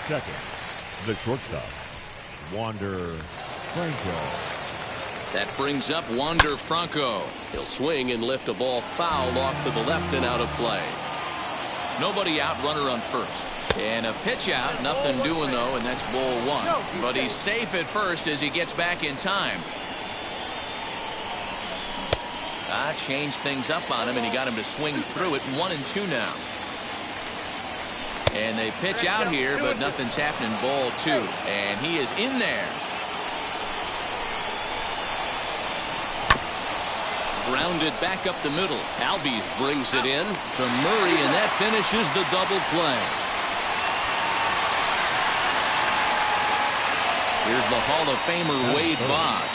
second, the shortstop, Wander Franco. That brings up Wander Franco. He'll swing and lift a ball foul off to the left and out of play. Nobody out, runner on first. And a pitch out, nothing doing though, and that's ball one. But he's safe at first as he gets back in time. Changed things up on him, and he got him to swing through it. 1-2 now. And they pitch out here, but nothing's happening. Ball two, and he is in there. Grounded back up the middle. Albies brings it in to Murray, and that finishes the double play. Here's the Hall of Famer Wade Boggs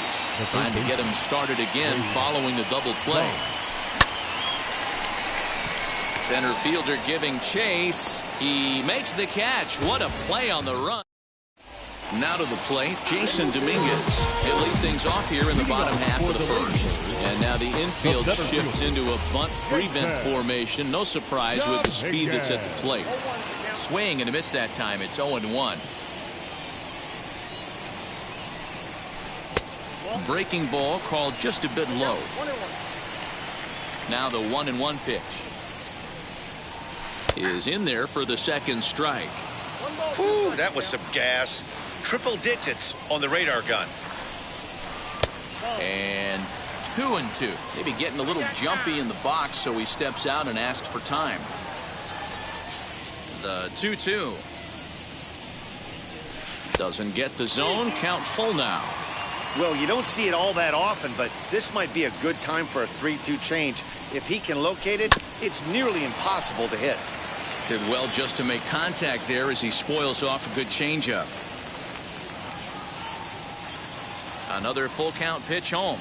trying to get him started again following the double play. Center fielder giving chase. He makes the catch. What a play on the run. Now to the plate, Jason Dominguez. He'll lead things off here in the bottom half of the first. And now the infield shifts into a bunt prevent formation. No surprise with the speed that's at the plate. Swing and a miss that time. It's 0-1. Breaking ball called just a bit low. Now the 1-1 pitch is in there for the second strike. Whew, that was some gas. Triple digits on the radar gun. And 2-2. Maybe getting a little jumpy in the box, so he steps out and asks for time. The 2-2. Doesn't get the zone. Count full now. Well, you don't see it all that often, but this might be a good time for a 3-2 change. If he can locate it, it's nearly impossible to hit. Did well just to make contact there as he spoils off a good changeup. Another full count pitch home.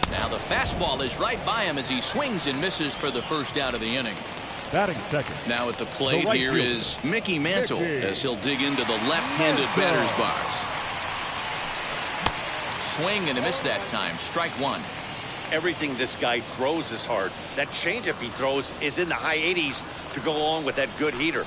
Now the fastball is right by him as he swings and misses for the first out of the inning. Batting second. Now at the plate here is Mickey Mantle as he'll dig into the left-handed batter's box. Swing and a miss that time. Strike one. Everything this guy throws is hard. That changeup he throws is in the high 80s to go along with that good heater.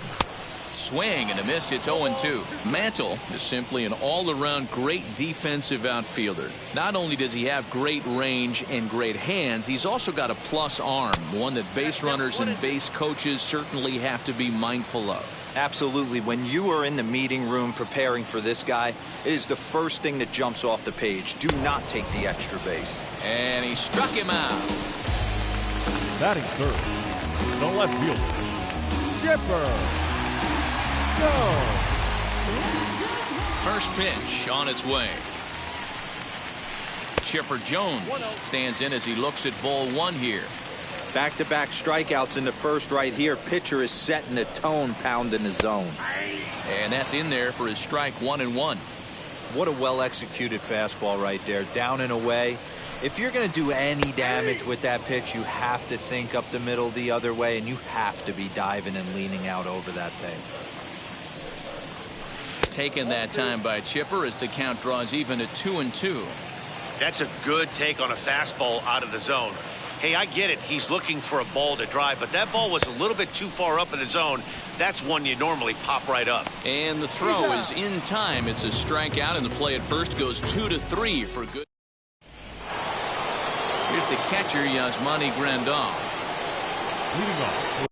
Swing and a miss. It's 0-2. Mantle is simply an all-around great defensive outfielder. Not only does he have great range and great hands, he's also got a plus arm, one that base runners and base coaches certainly have to be mindful of. Absolutely. When you are in the meeting room preparing for this guy, it is the first thing that jumps off the page. Do not take the extra base. And he struck him out. Batting third, the left fielder, Chipper. Go. First pitch on its way. Chipper Jones stands in as he looks at ball one here. Back-to-back strikeouts in the first right here. Pitcher is setting the tone, pounding the zone. And that's in there for his strike 1-1. What a well-executed fastball right there. Down and away. If you're going to do any damage with that pitch, you have to think up the middle the other way, and you have to be diving and leaning out over that thing. Taken that time by Chipper as the count draws even at 2-2. That's a good take on a fastball out of the zone. Hey, I get it. He's looking for a ball to drive, but that ball was a little bit too far up in the zone. That's one you normally pop right up. And the throw is in time. It's a strikeout, and the play at first goes 2-3 for good. Here's the catcher, Yasmani Grandal. Leading off.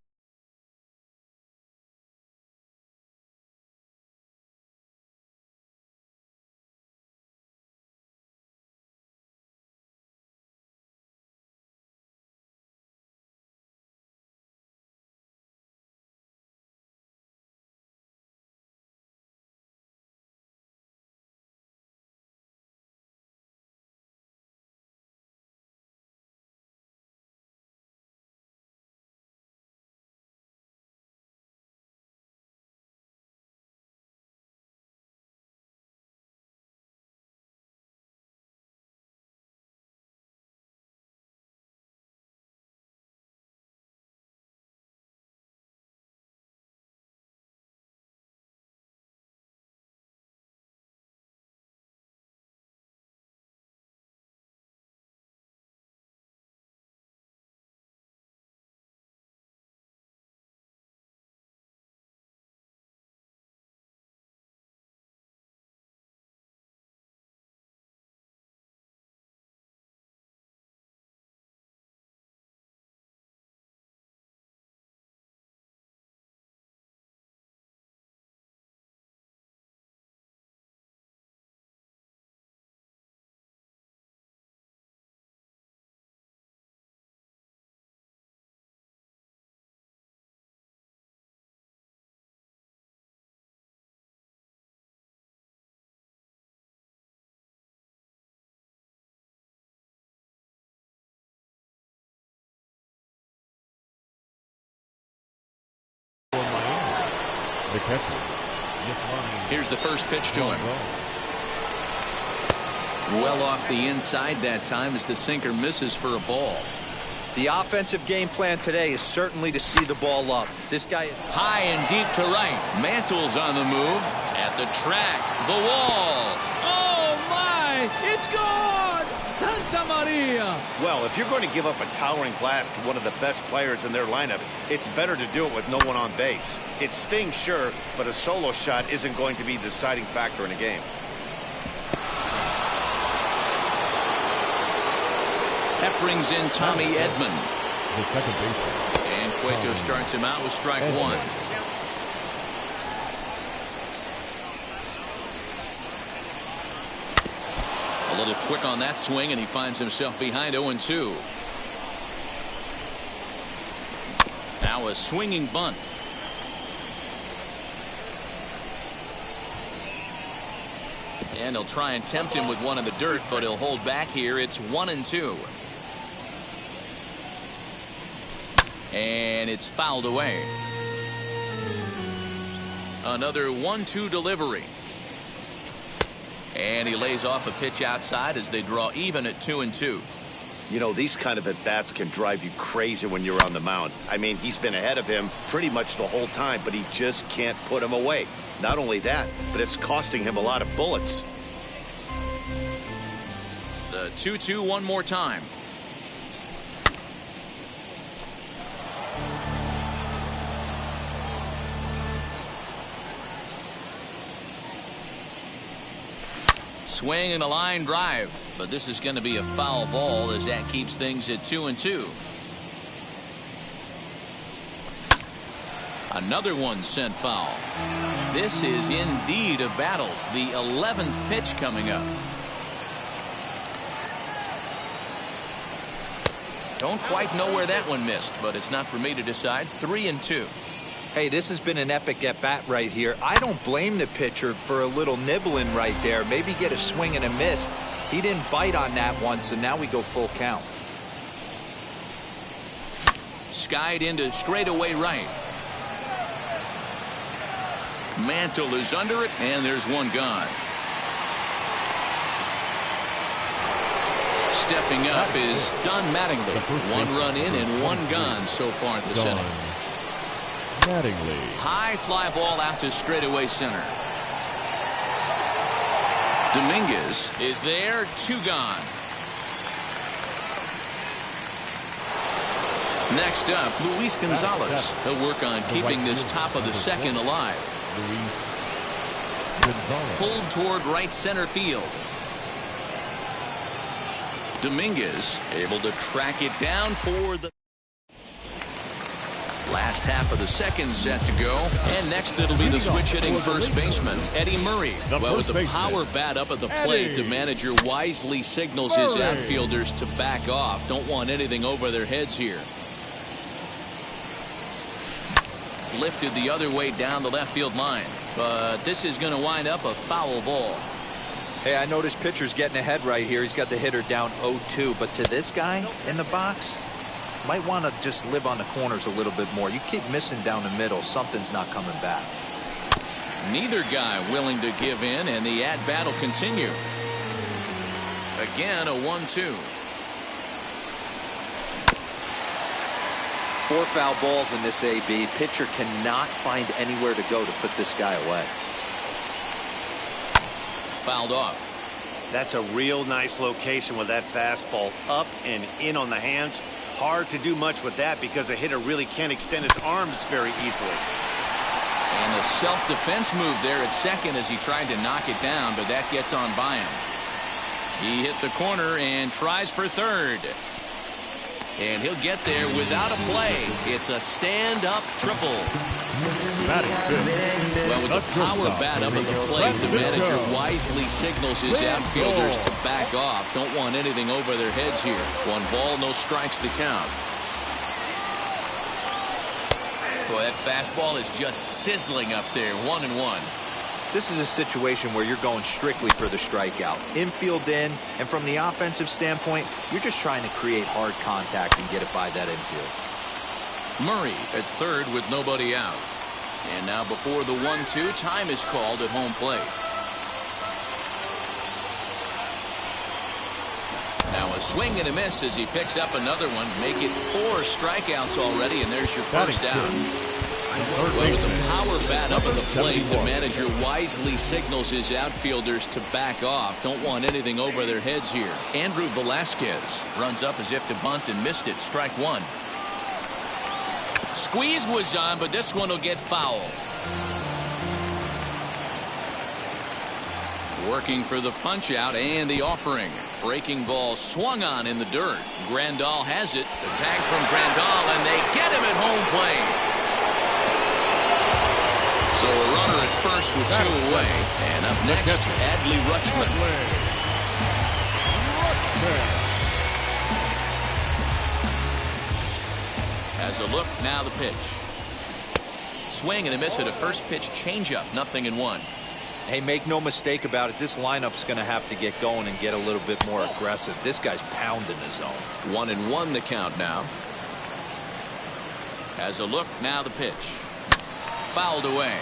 The catcher. Here's the first pitch to him. Well off the inside that time as the sinker misses for a ball. The offensive game plan today is certainly to see the ball up. This guy high and deep to right. Mantle's on the move. At the track. The wall. Oh, my! It's gone! Santa Maria! Well, if you're going to give up a towering blast to one of the best players in their lineup, it's better to do it with no one on base. It stings, sure, but a solo shot isn't going to be the deciding factor in a game. That brings in Tommy Edman. The second baseman. And Cueto starts him out with strike one. A little quick on that swing, and he finds himself behind 0-2. Now a swinging bunt. And he'll try and tempt him with one in the dirt, but he'll hold back here. It's 1-2. And it's fouled away. Another 1-2 delivery. And he lays off a pitch outside as they draw even at 2-2. You know, these kind of at-bats can drive you crazy when you're on the mound. I mean, he's been ahead of him pretty much the whole time, but he just can't put him away. Not only that, but it's costing him a lot of bullets. The 2-2 one more time. Swing and a line drive, but this is going to be a foul ball as that keeps things at 2-2. Another one sent foul. This is indeed a battle. The 11th pitch coming up. Don't quite know where that one missed, but it's not for me to decide. 3-2. Hey, this has been an epic at-bat right here. I don't blame the pitcher for a little nibbling right there. Maybe get a swing and a miss. He didn't bite on that one, so now we go full count. Skied into straightaway right. Mantle is under it, and there's one gone. Stepping up is Don Mattingly. One run in and one gone so far this inning. Mattingly. High fly ball out to straightaway center. Dominguez is there, two gone. Next up, Luis Gonzalez. He'll work on keeping this top of the second alive. Pulled toward right center field. Dominguez able to track it down for the last half of the second set to go. And next it'll be the switch-hitting first baseman, Eddie Murray. Well, with the power bat up at the plate, the manager wisely signals his outfielders to back off. Don't want anything over their heads here. Lifted the other way down the left field line. But this is going to wind up a foul ball. Hey, I notice pitcher's getting ahead right here. He's got the hitter down 0-2. But to this guy in the box, might want to just live on the corners a little bit more. You keep missing down the middle, something's not coming back. Neither guy willing to give in, and the at-bat will continue. Again, a 1-2. 4 foul balls in this AB. Pitcher cannot find anywhere to go to put this guy away. Fouled off. That's a real nice location with that fastball up and in on the hands. Hard to do much with that because a hitter really can't extend his arms very easily. And a self-defense move there at second as he tried to knock it down, but that gets on by him. He hit the corner and tries for third. And he'll get there without a play. It's a stand-up triple. Well, with the power bat up at the plate, the manager wisely signals his outfielders to back off. Don't want anything over their heads here. 1 ball, no strikes to count. Boy, that fastball is just sizzling up there. 1-1. This is a situation where you're going strictly for the strikeout. Infield in, and from the offensive standpoint, you're just trying to create hard contact and get it by that infield. Murray at third with nobody out. And now before the 1-2, time is called at home plate. Now a swing and a miss as he picks up another one. Make it 4 strikeouts already, and there's your first out. Well, with the power bat up at the plate, the manager wisely signals his outfielders to back off. Don't want anything over their heads here. Andrew Velasquez runs up as if to bunt and missed it. Strike one. Squeeze was on, but this one will get foul. Working for the punch out and the offering. Breaking ball swung on in the dirt. Grandal has it. The tag from Grandal, and they get him at home plate. So a runner at first with 2 away. And up next, Adley Rutschman. Has a look, now the pitch. Swing and a miss at a first pitch changeup. 0-1. Hey, make no mistake about it. This lineup's going to have to get going and get a little bit more aggressive. This guy's pounding the zone. 1-1 the count now. Has a look, now the pitch. Fouled away.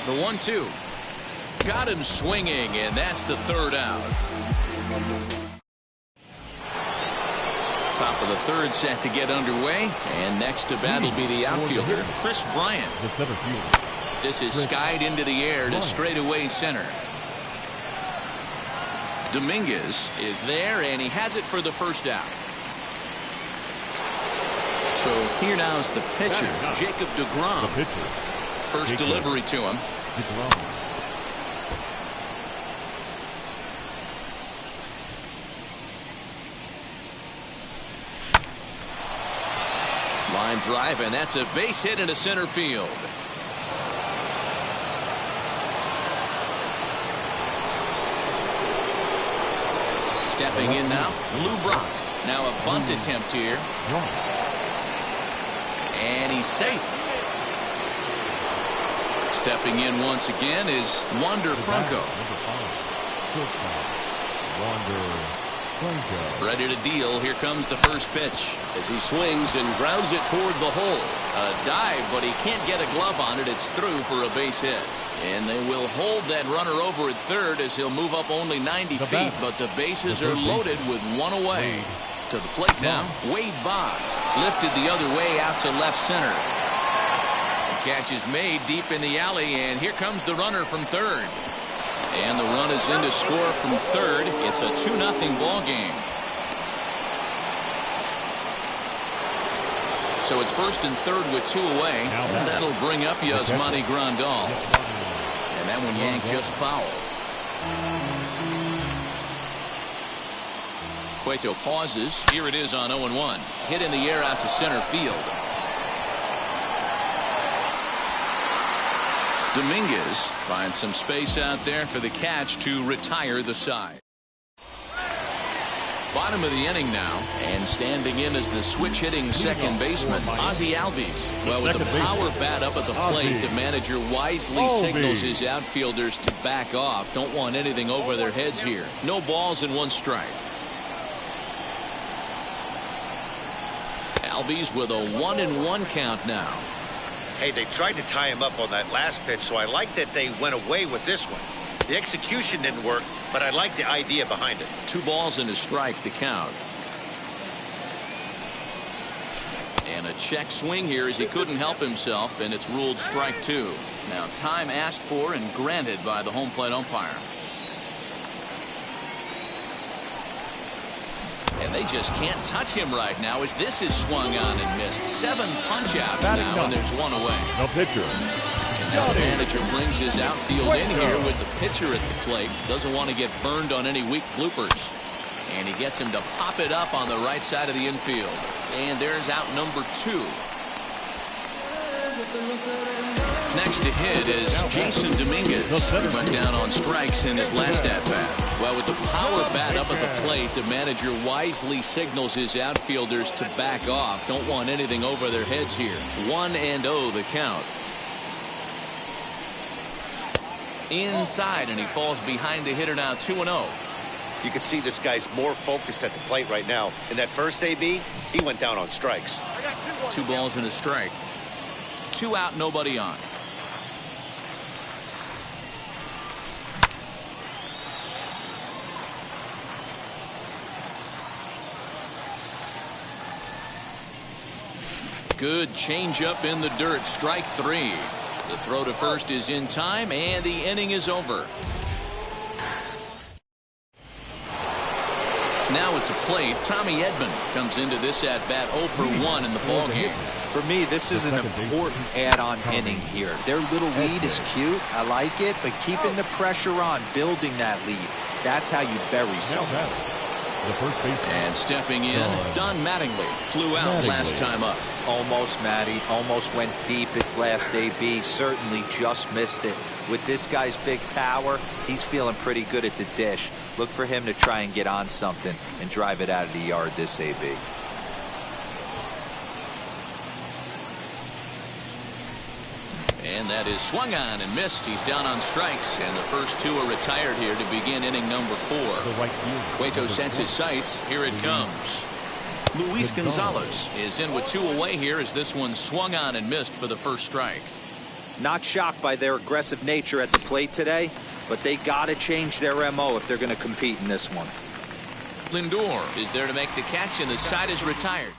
The 1-2. Got him swinging, and that's the 3rd out. Top of the 3rd set to get underway, and next to bat will be the outfielder, Chris Bryant. The center fielder. This is skied into the air to straightaway center. Dominguez is there, and he has it for the first out. So here now is the pitcher, Jacob deGrom. The pitcher. First delivery to him. deGrom. Line drive, and that's a base hit into center field. Stepping in now, Lou Brock. Now a bunt attempt here. And he's safe. Stepping in once again is Wander Franco. Ready to deal. Here comes the first pitch as he swings and grounds it toward the hole. A dive, but he can't get a glove on it. It's through for a base hit. And they will hold that runner over at third as he'll move up only 90 feet. But the bases are loaded with 1 away. To the plate now, Wade Boggs. Lifted the other way out to left center. The catch is made deep in the alley, and here comes the runner from third. And the run is in to score from third. It's a 2-0 ball game. So it's first and third with 2 away. And that'll bring up Yasmani Grandal. And that one yanked just foul. Cueto pauses. Here it is on 0-1. Hit in the air out to center field. Dominguez finds some space out there for the catch to retire the side. Bottom of the inning now, and standing in as the switch-hitting second baseman, Ozzie Albies. Well, with the power bat up at the plate, the manager wisely signals his outfielders to back off. Don't want anything over their heads here. No balls and 1 strike. Albies with a 1-1 count now. Hey, they tried to tie him up on that last pitch, so I like that they went away with this one. The execution didn't work, but I like the idea behind it. 2 balls and a strike to count. And a check swing here as he couldn't help himself, and it's ruled strike 2. Now time asked for and granted by the home plate umpire. And they just can't touch him right now as this is swung on and missed. 7 punch-outs now, and there's 1 away. No pitcher. And now the manager brings his outfield in here with the pitcher at the plate. Doesn't want to get burned on any weak bloopers. And he gets him to pop it up on the right side of the infield. And there's out number 2. Next to hit is Jason Dominguez, who went down on strikes in his last at-bat. Well, with the power bat up at the plate, the manager wisely signals his outfielders to back off. Don't want anything over their heads here. 1-0 the count. Inside, and he falls behind the hitter now. 2-0. You can see this guy's more focused at the plate right now. In that first AB, he went down on strikes. 2 balls and a strike. 2 out, nobody on. Good changeup in the dirt. Strike 3. The throw to first is in time, and the inning is over. Now at the plate, Tommy Edman comes into this at-bat 0 for 1 in the ballgame. For me, this is an important add-on inning here. Their little lead is cute. I like it, but keeping the pressure on, building that lead, that's how you bury someone. The first baseman. And stepping in, Don Mattingly flew out last time up. Almost, Matty. Almost went deep his last AB. Certainly just missed it. With this guy's big power, he's feeling pretty good at the dish. Look for him to try and get on something and drive it out of the yard this AB. And that is swung on and missed. He's down on strikes, and the first 2 are retired here to begin inning number 4. Cueto sets his sights. Here it comes. Luis Gonzalez is in with 2 away here as this one swung on and missed for the first strike. Not shocked by their aggressive nature at the plate today, but they got to change their MO if they're going to compete in this one. Lindor is there to make the catch, and the side is retired.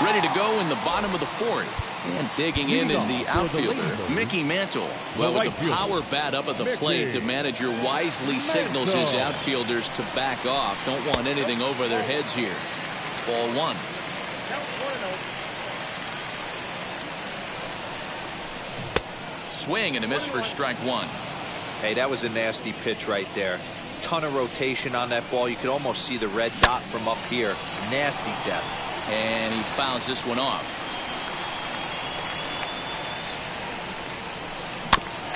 Ready to go in the bottom of the 4th. And digging in is the outfielder, Mickey Mantle. Well, with the power bat up at the plate, the manager wisely signals his outfielders to back off. Don't want anything over their heads here. Ball 1. Swing and a miss for strike 1. Hey, that was a nasty pitch right there. Ton of rotation on that ball. You could almost see the red dot from up here. Nasty depth. And he fouls this one off.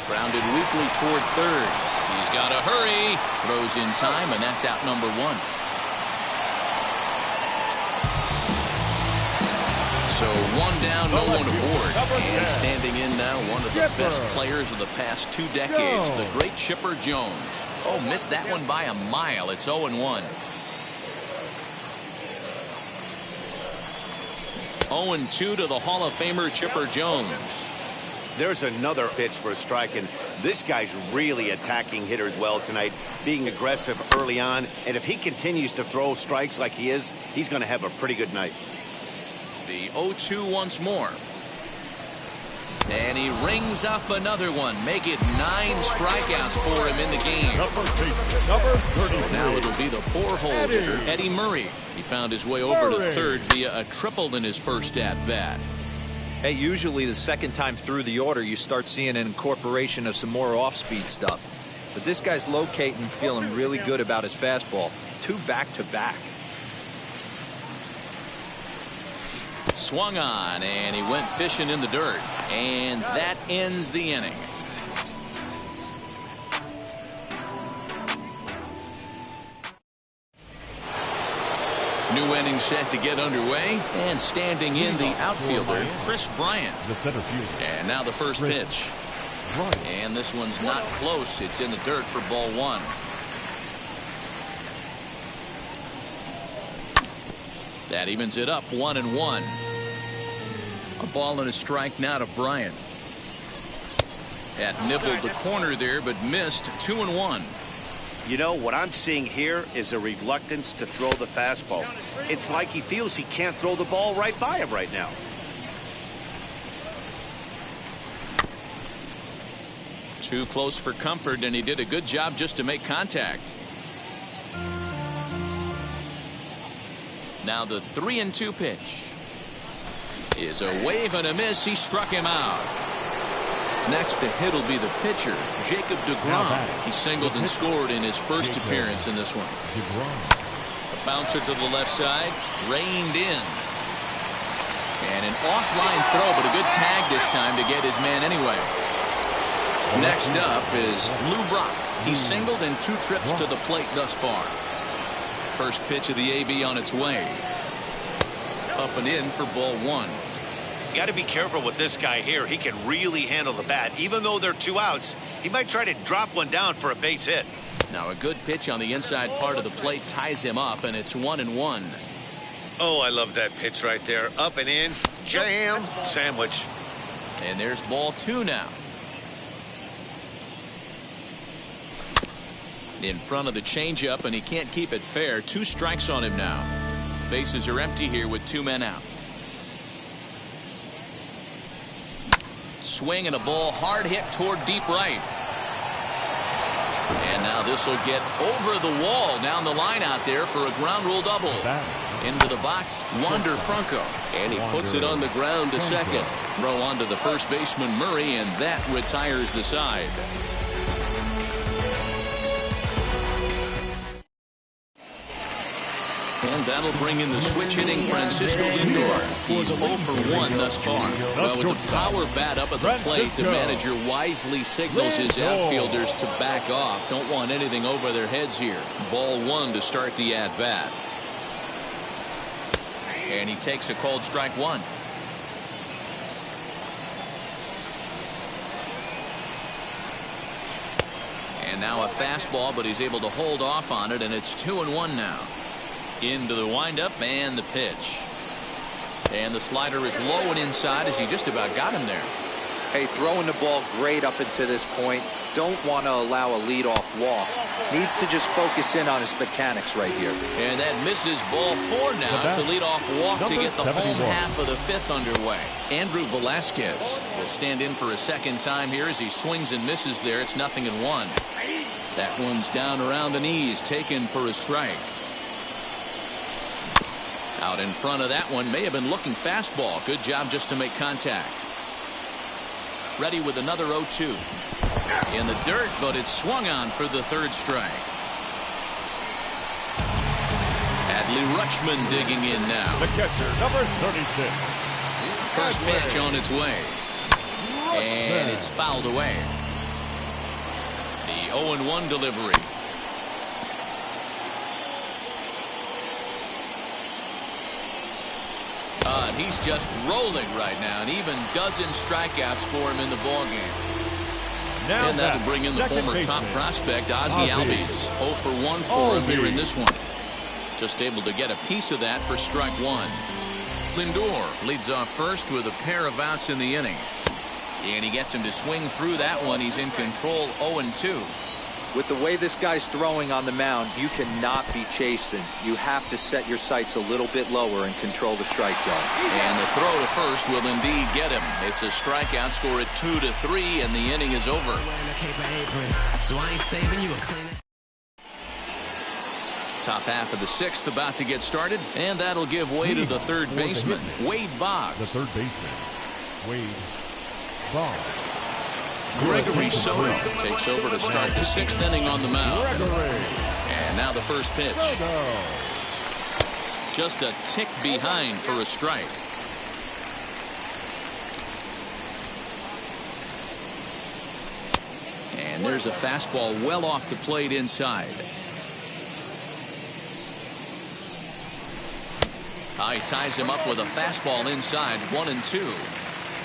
Grounded weakly toward third. He's got to hurry. Throws in time, and that's out number 1. So 1 down, no one aboard. And standing in now, one of the best players of the past 2 decades, the great Chipper Jones. Oh, missed that one by a mile. It's 0-1. 0-2 to the Hall of Famer Chipper Jones. There's another pitch for a strike, and this guy's really attacking hitters well tonight, being aggressive early on, and if he continues to throw strikes like he is, he's going to have a pretty good night. The 0-2 once more. And he rings up another one. Make it 9 strikeouts for him in the game. Number 33. So now it'll be the 4-hole hitter, Eddie Murray. He found his way over to third via a triple in his first at-bat. Hey, usually the second time through the order, you start seeing an incorporation of some more off-speed stuff. But this guy's locating, feeling really good about his fastball. 2 back-to-back. Swung on, and he went fishing in the dirt. And that ends the inning. New inning set to get underway, and standing in the outfielder, Chris Bryant. The center fielder. And now the first pitch. And this one's not close. It's in the dirt for ball 1. That evens it up 1-1. A ball and a strike now to Bryant. That nibbled the corner there, but missed. 2-1. You know, what I'm seeing here is a reluctance to throw the fastball. It's like he feels he can't throw the ball right by him right now. Too close for comfort, and he did a good job just to make contact. Now the 3-2 pitch is a wave and a miss. He struck him out. Next to hit will be the pitcher, Jacob deGrom. He singled and scored in his first appearance in this one. A bouncer to the left side, reined in. And an offline throw, but a good tag this time to get his man anyway. Next up is Lou Brock. He singled in 2 trips to the plate thus far. First pitch of the AB on its way. Up and in for ball 1. You got to be careful with this guy here. He can really handle the bat. Even though they're 2 outs, he might try to drop one down for a base hit. Now a good pitch on the inside part of the plate ties him up, and it's 1-1. Oh, I love that pitch right there. Up and in, jam, sandwich. And there's ball 2 now. In front of the changeup, and he can't keep it fair. 2 strikes on him now. Bases are empty here with 2 men out. Swing and a ball hard hit toward deep right. And now this will get over the wall down the line out there for a ground rule double. Into the box, Wander Franco. And he puts it on the ground to second. Throw onto the first baseman Murray, and that retires the side. And that'll bring in the switch hitting Francisco Lindor. He's 0 for 1 thus far. Well, with the power bat up at the plate, the manager wisely signals his outfielders to back off. Don't want anything over their heads here. Ball 1 to start the at-bat. And he takes a called strike 1. And now a fastball, but he's able to hold off on it, and it's 2-1 now. Into the windup and the pitch. And the slider is low and inside as he just about got him there. Hey, throwing the ball great up until this point. Don't want to allow a leadoff walk. Needs to just focus in on his mechanics right here. And that misses ball 4 now. It's a leadoff walk to get the home half of the 5th underway. Andrew Velasquez will stand in for a second time here as he swings and misses there. It's 0-1. That one's down around the knees, taken for a strike. Out in front of that one, may have been looking fastball. Good job just to make contact. Ready with another 0-2. In the dirt, but it's swung on for the 3rd strike. Adley Rutschman digging in now. The catcher, number 36. First pitch on its way. And it's fouled away. The 0-1 delivery. And he's just rolling right now, and even dozen strikeouts for him in the ballgame. And that'll bring in the former top prospect, Ozzie Albies. 0 for 1 for him here in this one. Just able to get a piece of that for strike 1. Lindor leads off first with a pair of outs in the inning. And he gets him to swing through that one. He's in control 0-2. With the way this guy's throwing on the mound, you cannot be chasing. You have to set your sights a little bit lower and control the strike zone. And the throw to first will indeed get him. It's a strikeout, score at 2-3, and the inning is over. Top half of the 6th about to get started, and that'll give way to the 3rd baseman, Wade Boggs. The 3rd baseman, Wade Boggs. Gregory Soto takes over to start the 6th inning on the mound. And now the first pitch. Just a tick behind for a strike. And there's a fastball well off the plate inside. He ties him up with a fastball inside, 1-2.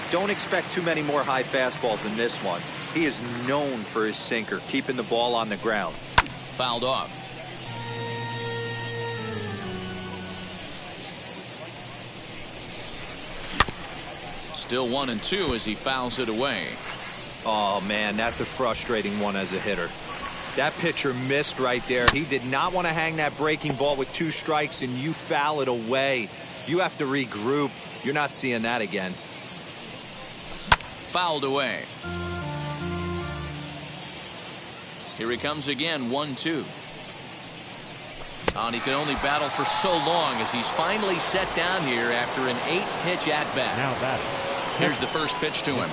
Don't expect too many more high fastballs in this one. He is known for his sinker, keeping the ball on the ground. Fouled off. Still 1-2 as he fouls it away. Oh, man, that's a frustrating one as a hitter. That pitcher missed right there. He did not want to hang that breaking ball with 2 strikes, and you foul it away. You have to regroup. You're not seeing that again. Fouled away. Here he comes again, 1-2. And he can only battle for so long as he's finally set down here after an 8-pitch at-bat. Now batting. Here's the first pitch to him.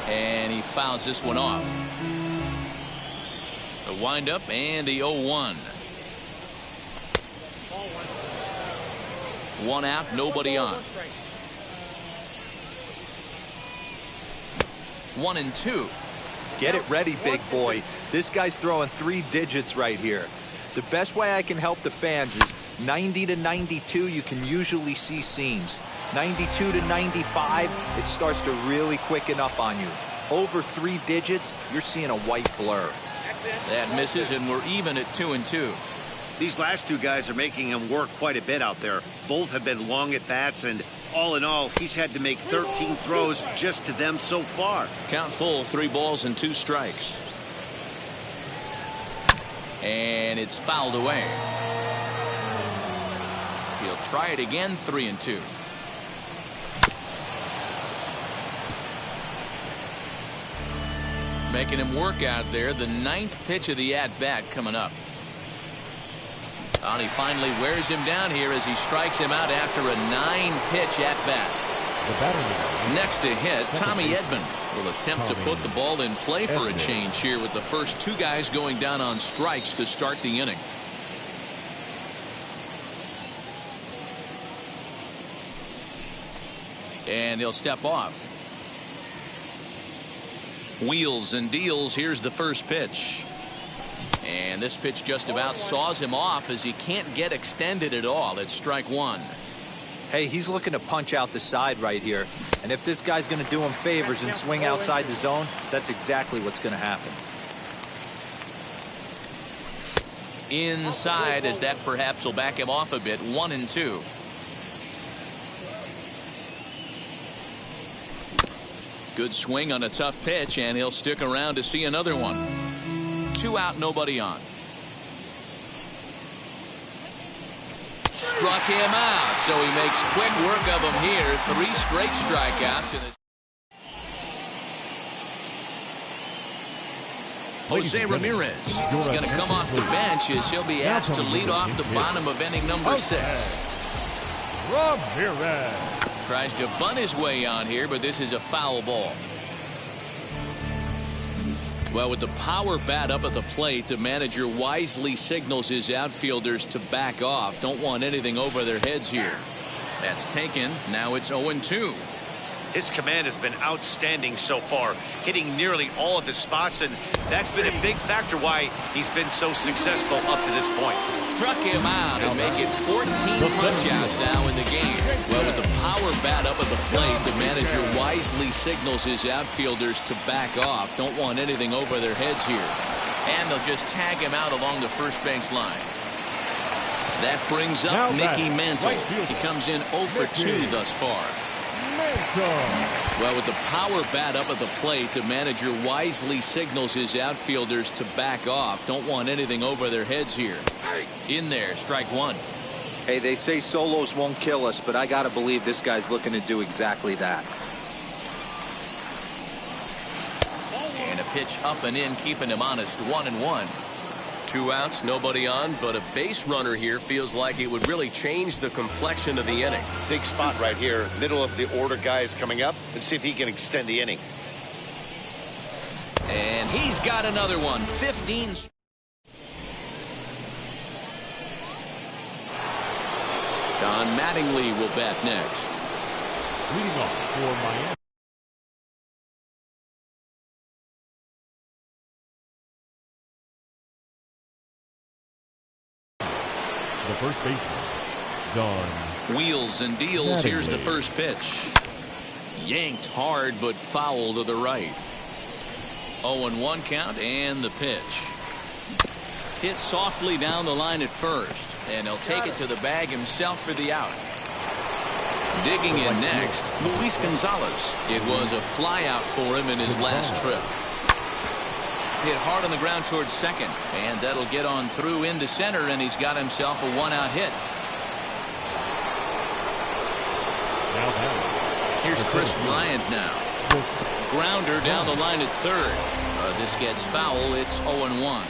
And he fouls this one off. The windup and the 0-1. 1 out, nobody on. 1-2. Get it ready, big boy. This guy's throwing 3 digits right here. The best way I can help the fans is 90 to 92, you can usually see seams. 92 to 95, it starts to really quicken up on you. Over 3 digits, you're seeing a white blur. That misses, and we're even at 2-2. These last two guys are making him work quite a bit out there. Both have been long at bats, and all in all, he's had to make 13 throws just to them so far. Count full, 3 balls and 2 strikes. And it's fouled away. He'll try it again, 3-2. Making him work out there. The 9th pitch of the at-bat coming up. And he finally wears him down here as he strikes him out after a 9-pitch at-bat. Next to hit, Tommy Edman will attempt to put the ball in play for a change here with the first 2 guys going down on strikes to start the inning. And he'll step off. Wheels and deals. Here's the first pitch. And this pitch just about saws him off as he can't get extended at all. It's strike 1. Hey, he's looking to punch out the side right here. And if this guy's going to do him favors and swing outside the zone, that's exactly what's going to happen. Inside, as that perhaps will back him off a bit. 1-2. Good swing on a tough pitch, and he'll stick around to see another one. 2 out, nobody on. Struck him out, so he makes quick work of him here. 3 straight strikeouts. In this. Jose Ramirez is going to come off the bench as he'll be asked to lead off the bottom of inning number 6. Ramirez Tries to bunt his way on here, but this is a foul ball. Well, with the power bat up at the plate, the manager wisely signals his outfielders to back off. Don't want anything over their heads here. That's taken. Now it's 0-2. His command has been outstanding so far, hitting nearly all of his spots, and that's been a big factor why he's been so successful up to this point. Struck him out and make it 14 punch-outs now in the game. Well, with the power bat up at the plate, the manager wisely signals his outfielders to back off. Don't want anything over their heads here. And they'll just tag him out along the first base line. That brings up Mickey Mantle. He comes in 0 for 2 thus far. Well, with the power bat up at the plate, the manager wisely signals his outfielders to back off. Don't want anything over their heads here. In there, strike 1. Hey, they say solos won't kill us, but I got to believe this guy's looking to do exactly that. And a pitch up and in, keeping him honest. 1-1. 2 outs, nobody on, but a base runner here feels like it would really change the complexion of the inning. Big spot right here. Middle of the order guy is coming up. Let's see if he can extend the inning. And he's got another one. 15. Don Mattingly will bat next. Leading off for Miami. The first baseman, Don. Wheels and deals. Here's the first pitch. Yanked hard, but foul to the right. 0-1 count, and the pitch. Hit softly down the line at first, and he'll take it to the bag himself for the out. Digging in next, Luis Gonzalez. It was a fly out for him in his last trip. Hit hard on the ground towards second, and that'll get on through into center, and he's got himself a 1-out hit. Here's Chris Bryant now. Grounder down the line at third. This gets foul. It's 0-1.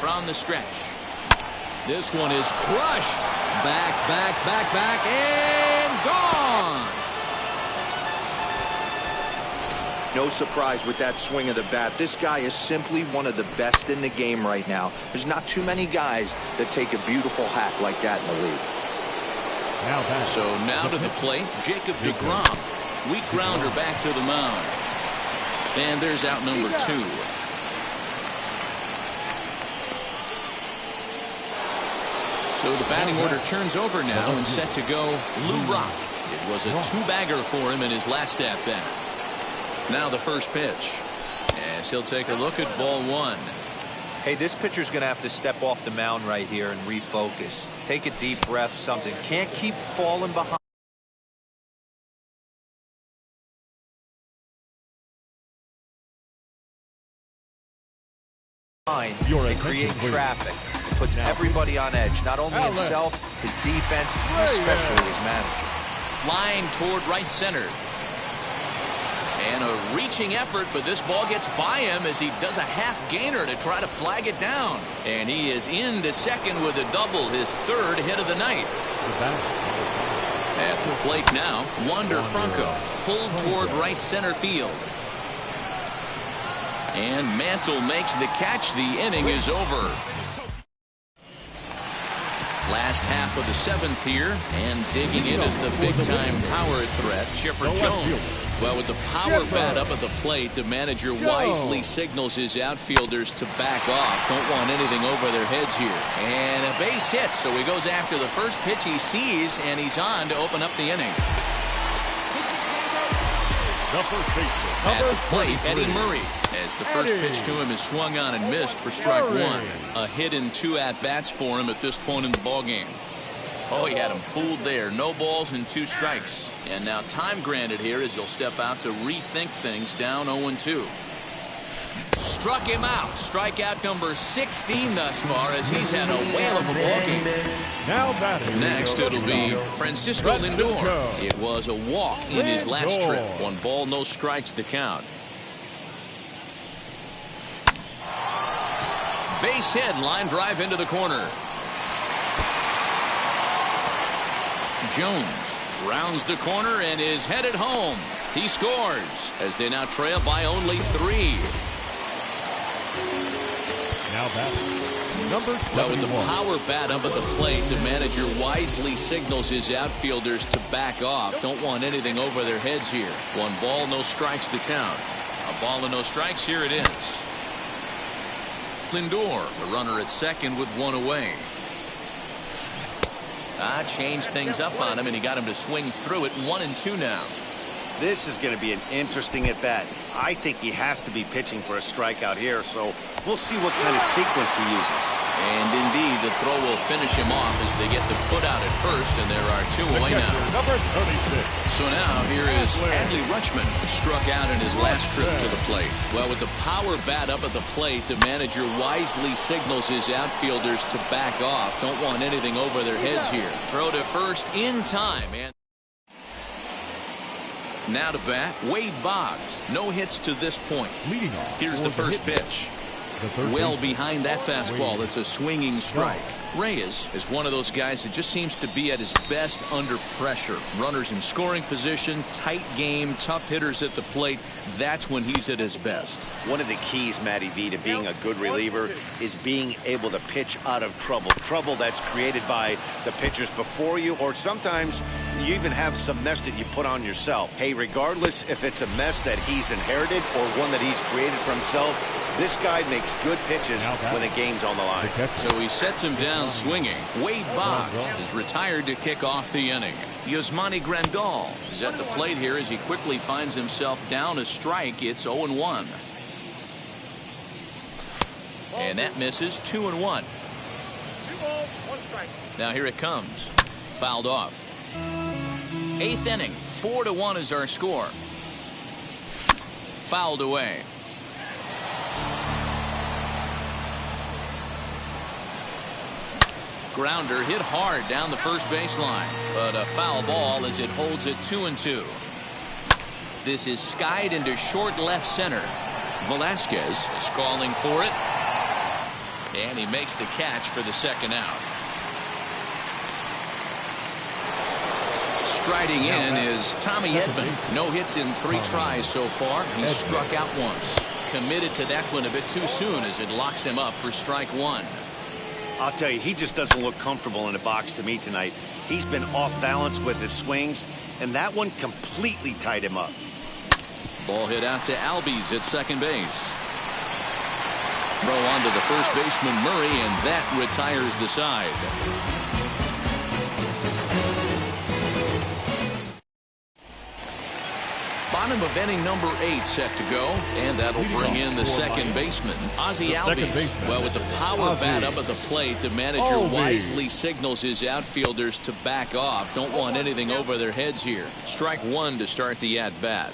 From the stretch. This one is crushed. Back, and gone. No surprise with that swing of the bat. This guy is simply one of the best in the game right now. There's not too many guys that take a beautiful hack like that in the league. So now to the plate, Jacob deGrom. Weak grounder back to the mound. And there's out number 2. So the batting order turns over now and set to go Lou Brock. It was a two-bagger for him in his last at-bat. Now the first pitch. As he'll take a look at ball one. Hey, this pitcher's going to have to step off the mound right here and refocus. Take a deep breath, something. Can't keep falling behind. They create traffic. It puts everybody on edge, not only himself, his defense, and especially his manager. Line toward right center. And a reaching effort, but this ball gets by him as he does a half gainer to try to flag it down. And he is into second with a double, his third hit of the night. At the plate now, Wander Franco pulled toward right center field. And Mantle makes the catch. The inning is over. Last half of the seventh here, and digging in is the big-time power threat, Chipper Jones. Well, with the power bat up at the plate, the manager wisely signals his outfielders to back off. Don't want anything over their heads here. And a base hit, so he goes after the first pitch he sees, and he's on to open up the inning. At the plate, Eddie Murray, as the first pitch to him is swung on and missed for strike one. A hit and two at-bats for him at this point in the ballgame. Oh, he had him fooled there. No balls and 2 strikes. And now time granted here as he'll step out to rethink things, down 0-2. Struck him out. Strikeout number 16 thus far as he's had a whale of a ballgame. Next it'll be Francisco Lindor. It was a walk in his last trip. 1 ball, no strikes the count. Base hit, line drive into the corner. Jones rounds the corner and is headed home. He scores as they now trail by only 3. Now batting, number 71. Well, with the power bat up at the plate, the manager wisely signals his outfielders to back off. Don't want anything over their heads here. 1 ball, no strikes the count. A ball and no strikes, here it is. Lindor, the runner at second with 1 away. Changed things up on him, and he got him to swing through it. 1-2 now. This is going to be an interesting at-bat. I think he has to be pitching for a strikeout here, so we'll see what kind of sequence he uses. And indeed, the throw will finish him off as they get the put out at first, and there are 2 away now. Number 36. So now here is Adley Rutschman, struck out in his last trip to the plate. Well, with the power bat up at the plate, the manager wisely signals his outfielders to back off. Don't want anything over their heads here. Throw to first in time. And now to bat, Wade Boggs. No hits to this point. Leading off. Here's the first pitch. Well behind that fastball. It's a swinging strike. Reyes is one of those guys that just seems to be at his best under pressure. Runners in scoring position, tight game, tough hitters at the plate. That's when he's at his best. One of the keys, Matty V, to being a good reliever is being able to pitch out of trouble. Trouble that's created by the pitchers before you, or sometimes you even have some mess that you put on yourself. Hey, regardless if it's a mess that he's inherited or one that he's created for himself, this guy makes good pitches when the game's on the line. So he sets him down swinging. Wade Boggs is retired to kick off the inning. Yasmani Grandal is at the plate here as he quickly finds himself down a strike. It's 0-1. And that misses. 2-1. Now here it comes. Fouled off. 8th inning. 4-1 is our score. Fouled away. Grounder hit hard down the first baseline, but a foul ball as it holds it 2-2. This is skied into short left center. Velasquez is calling for it, and he makes the catch for the second out. Striding in is Tommy Edman. No hits in 3 tries so far. He's struck out once. Committed to that one a bit too soon as it locks him up for strike 1. I'll tell you, he just doesn't look comfortable in the box to me tonight. He's been off balance with his swings, and that one completely tied him up. Ball hit out to Albies at second base. Throw on to the first baseman, Murray, and that retires the side. Bottom of inning number 8 set to go, and that'll bring in the second baseman, Ozzie Albies. Well, with the power bat up at the plate, the manager wisely signals his outfielders to back off. Don't want anything over their heads here. Strike one to start the at-bat.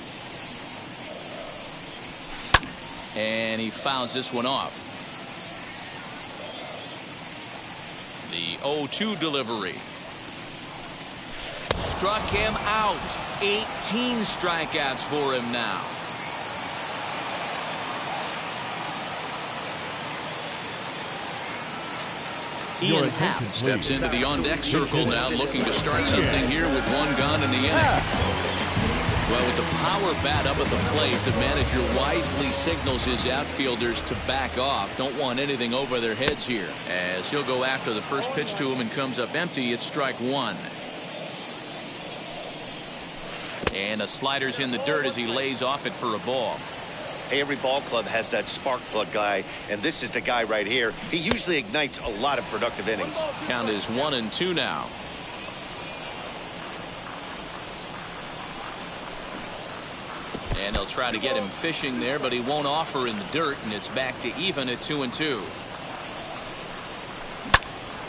And he fouls this one off. The 0-2 delivery. Struck him out. 18 strikeouts for him now. Ian Happ steps into the on-deck circle now, looking to start something here with one gone in the inning. Well, with the power bat up at the plate, the manager wisely signals his outfielders to back off. Don't want anything over their heads here. As he'll go after the first pitch to him and comes up empty, it's strike one. And a slider's in the dirt as he lays off it for a ball. Hey, every ball club has that spark plug guy, and this is the guy right here. He usually ignites a lot of productive innings. Count is 1-2 now. And they'll try to get him fishing there, but he won't offer in the dirt, and it's back to even at 2-2.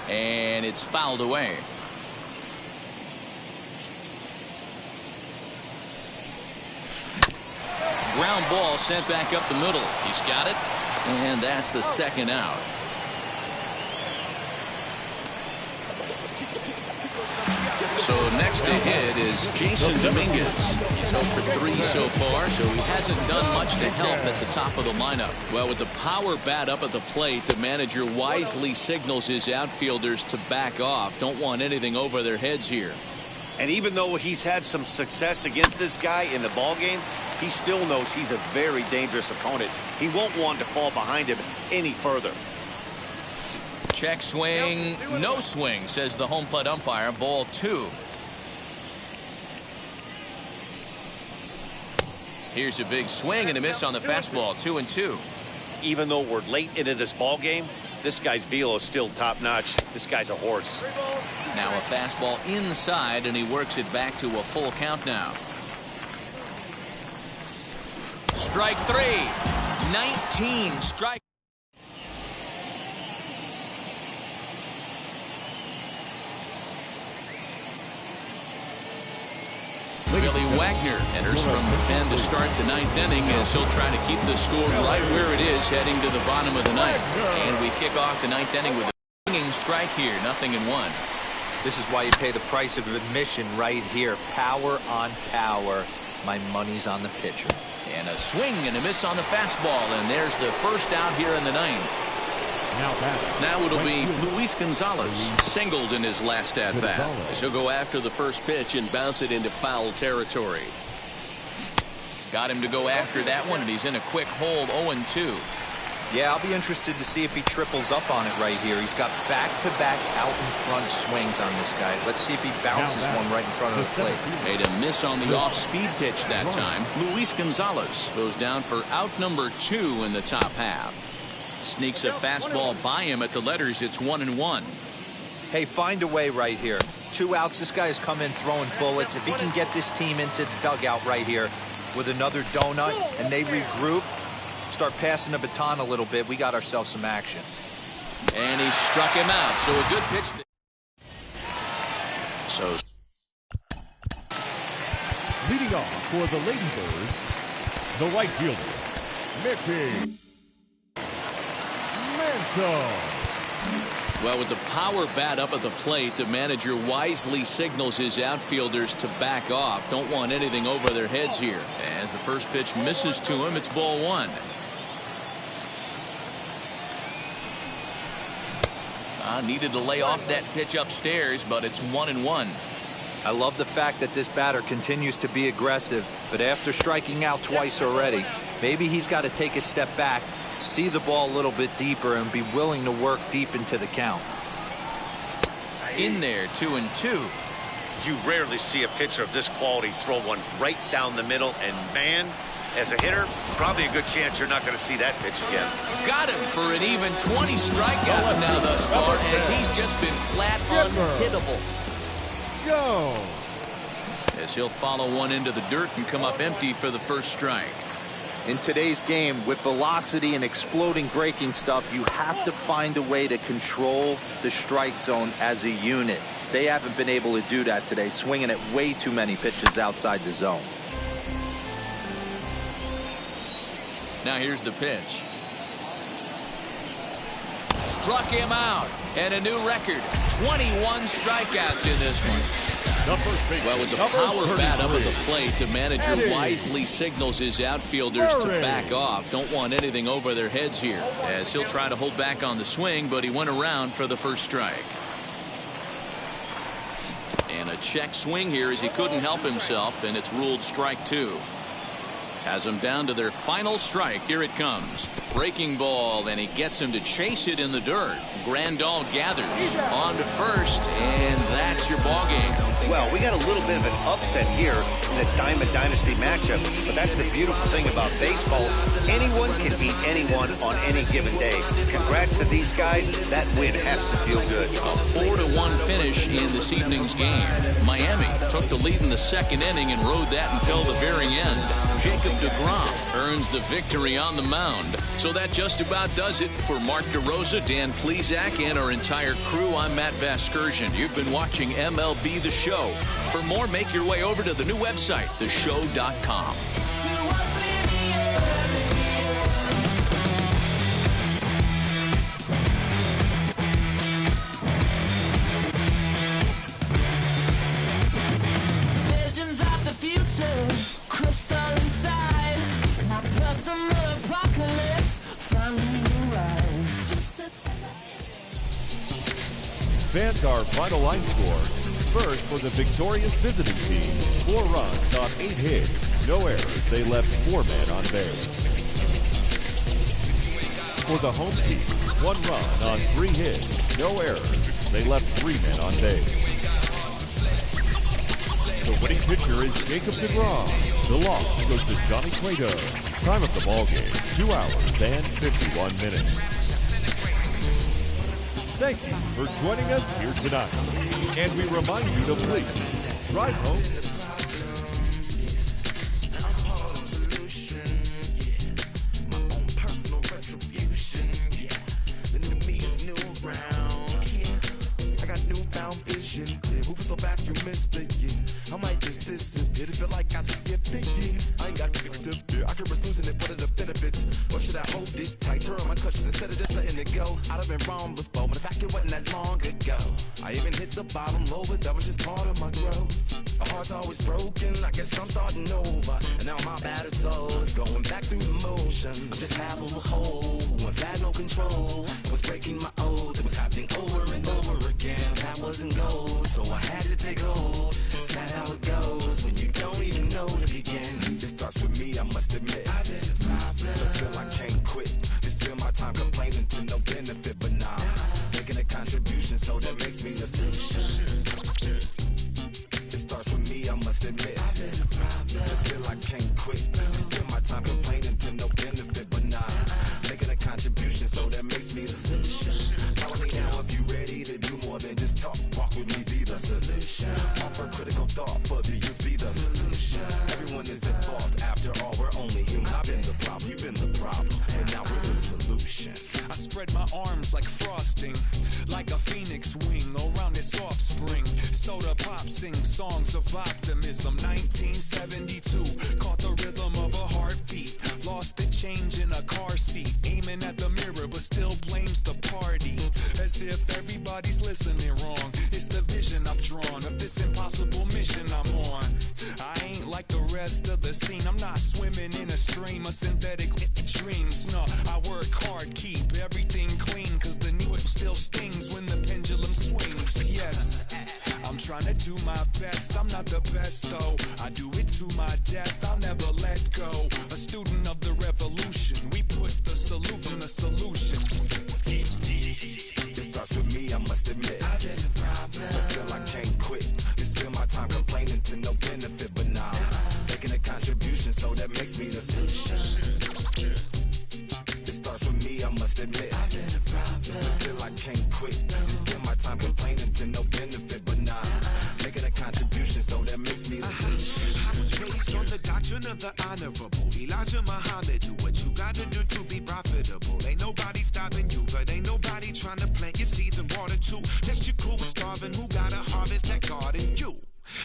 And it's fouled away. Ground ball sent back up the middle. He's got it, and that's the second out. So next to hit is Jason Dominguez. He's 0 for 3 so far, so he hasn't done much to help at the top of the lineup. Well, with the power bat up at the plate, the manager wisely signals his outfielders to back off. Don't want anything over their heads here. And even though he's had some success against this guy in the ball game, he still knows he's a very dangerous opponent. He won't want to fall behind him any further. Check swing, no swing, says the home plate umpire. Ball 2. Here's a big swing and a miss on the fastball. 2-2. Even though we're late into this ball game, this guy's velo is still top notch. This guy's a horse. Now a fastball inside, and he works it back to a full count now. Strike 3. 19 strike. Billy Wagner enters from the pen to start the 9th inning as he'll try to keep the score right where it is heading to the bottom of the 9th. And we kick off the 9th inning with a swinging strike here, 0-1. This is why you pay the price of admission right here. Power on power. My money's on the pitcher. And a swing and a miss on the fastball, and there's the first out here in the 9th. Now it'll be Luis Gonzalez, singled in his last at-bat. So go after the first pitch and bounce it into foul territory. Got him to go after that one, and he's in a quick hold, 0-2. Yeah, I'll be interested to see if he triples up on it right here. He's got back-to-back out-in-front swings on this guy. Let's see if he bounces one right in front of the plate. Made a miss on the off-speed pitch that time. Luis Gonzalez goes down for out number 2 in the top half. Sneaks a fastball by him at the letters. It's 1-1. Hey, find a way right here. 2 outs. This guy has come in throwing bullets. If he can get this team into the dugout right here with another donut and they regroup, start passing the baton a little bit, we got ourselves some action. And he struck him out. So a good pitch. So leading off for the Ladybirds, the right fielder, Mickey Mantle. Well, with the power bat up at the plate, the manager wisely signals his outfielders to back off. Don't want anything over their heads here. As the first pitch misses to him, it's ball 1. Needed to lay off that pitch upstairs, but it's 1-1. I love the fact that this batter continues to be aggressive, but after striking out twice already, maybe he's got to take a step back, see the ball a little bit deeper, and be willing to work deep into the count. In there, 2-2. You rarely see a pitcher of this quality throw one right down the middle, and man, As a hitter, probably a good chance you're not going to see that pitch again. Got him for an even 20 strikeouts now thus far, as he's just been flat unhittable. Jones. As he'll follow one into the dirt and come up empty for the first strike. In today's game, with velocity and exploding breaking stuff, you have to find a way to control the strike zone as a unit. They haven't been able to do that today, swinging at way too many pitches outside the zone. Now here's the pitch. Struck him out. And a new record. 21 strikeouts in this one. Well, with the power bat up at the plate, the manager wisely signals his outfielders to back off. Don't want anything over their heads here, as he'll try to hold back on the swing, but he went around for the first strike. And a check swing here as he couldn't help himself, and it's ruled strike two. Has them down to their final strike. Here it comes. Breaking ball, and he gets him to chase it in the dirt. Grandal gathers on to first, and that's your ball game. Well, we got a little bit of an upset here in the Diamond Dynasty matchup, but that's the beautiful thing about baseball. Anyone can beat anyone on any given day. Congrats to these guys. That win has to feel good. A 4-1 finish in this evening's game. Miami took the lead in the second inning and rode that until the very end. Jacob deGrom earns the victory on the mound. So that just about does it for Mark DeRosa, Dan Plesac, and our entire crew. I'm Matt Vasgersian. You've been watching MLB The Show. For more, make your way over to the new website, theshow.com. Visions of the future, crystal inside. My personal apocalypse, finally arrived. Fans, our final line score. First, for the victorious visiting team, 4 runs on 8 hits, no errors. They left 4 men on base. For the home team, 1 run on 3 hits, no errors. They left 3 men on base. The winning pitcher is Jacob deGrom. The loss goes to Johnny Cueto. Time of the ball game, 2 hours and 51 minutes. Thank you for joining us here tonight. And we remind you to please drive home. So fast you missed it, yeah. I might just disappear. Feel like I skipped it, yeah. I ain't got to I could risk losing it for the benefits. Or should I hold it tight? Turn on my clutches instead of just letting it go. I'd have been wrong before, but the fact it wasn't that long ago. I even hit the bottom low, but that was just part of my growth. My heart's always broken, I guess I'm starting over. And now my battered soul is going back through the motions. I'm just half of a whole who once had no control. Was breaking my oath, it was happening over and over again. That wasn't gold, so I had to take hold. Sad how it goes when you don't even know to begin. It starts with me, I must admit. I've been a problem, but still I can't quit. Just spend my time complaining to no benefit, but nah. Making a contribution, so that makes me the solution. It starts with me, I must admit. I've been a problem, but still I can't quit. Just spend my time complaining to no benefit, but nah. Making a contribution, so that makes me the solution. Follow me now if you ready to do more than just talk. Walk with me, be the solution. Offer critical thought for the youth, be the solution. Everyone is at fault. After all, we're only human. I've been the problem, you've been the problem, and now we're the solution. I spread my arms like frosting, like a phoenix wing around this offspring. Soda pop, sing songs of optimism. 1972, caught the rhythm of a heartbeat. Lost the change in a car seat, aiming at the mirror, but still blames the party. As if everybody's listening wrong. It's the vision I've drawn of this impossible mission I'm on. I ain't like the rest of the scene. I'm not swimming in a stream of synthetic dreams. No, I work hard, keep everything clean, cause the new still stings when the pendulum swings. Yes, I'm trying to do my best. I'm not the best though. I do it to my death. I'll never let go. A student of the revolution. We put the salute in the solution. It starts with me, I must admit. I've been a problem, but still I can't quit. Just spend my time complaining to no benefit, but nah. Making a contribution, so that makes me the solution. quit. Just spend my time complaining to no benefit, but nah, making a contribution, so that makes me the I was raised on the doctrine of the honorable Elijah Muhammad. Do what you gotta do to be profitable. Ain't nobody stopping you, but ain't nobody trying to plant your seeds and water too. Unless you're cool with starving, who gotta harvest that garden? You.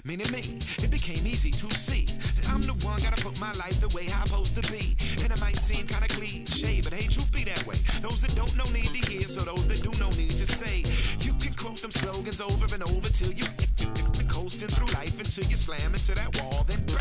Meaning me, it became easy to see that I'm the one gotta put my life the way I'm supposed to be. And it might seem kinda cliche, but hey, truth be that way. Those that don't know need to hear, so those that do know need to say. You can quote them slogans over and over till you coasting through life until you slam into that wall, then bang.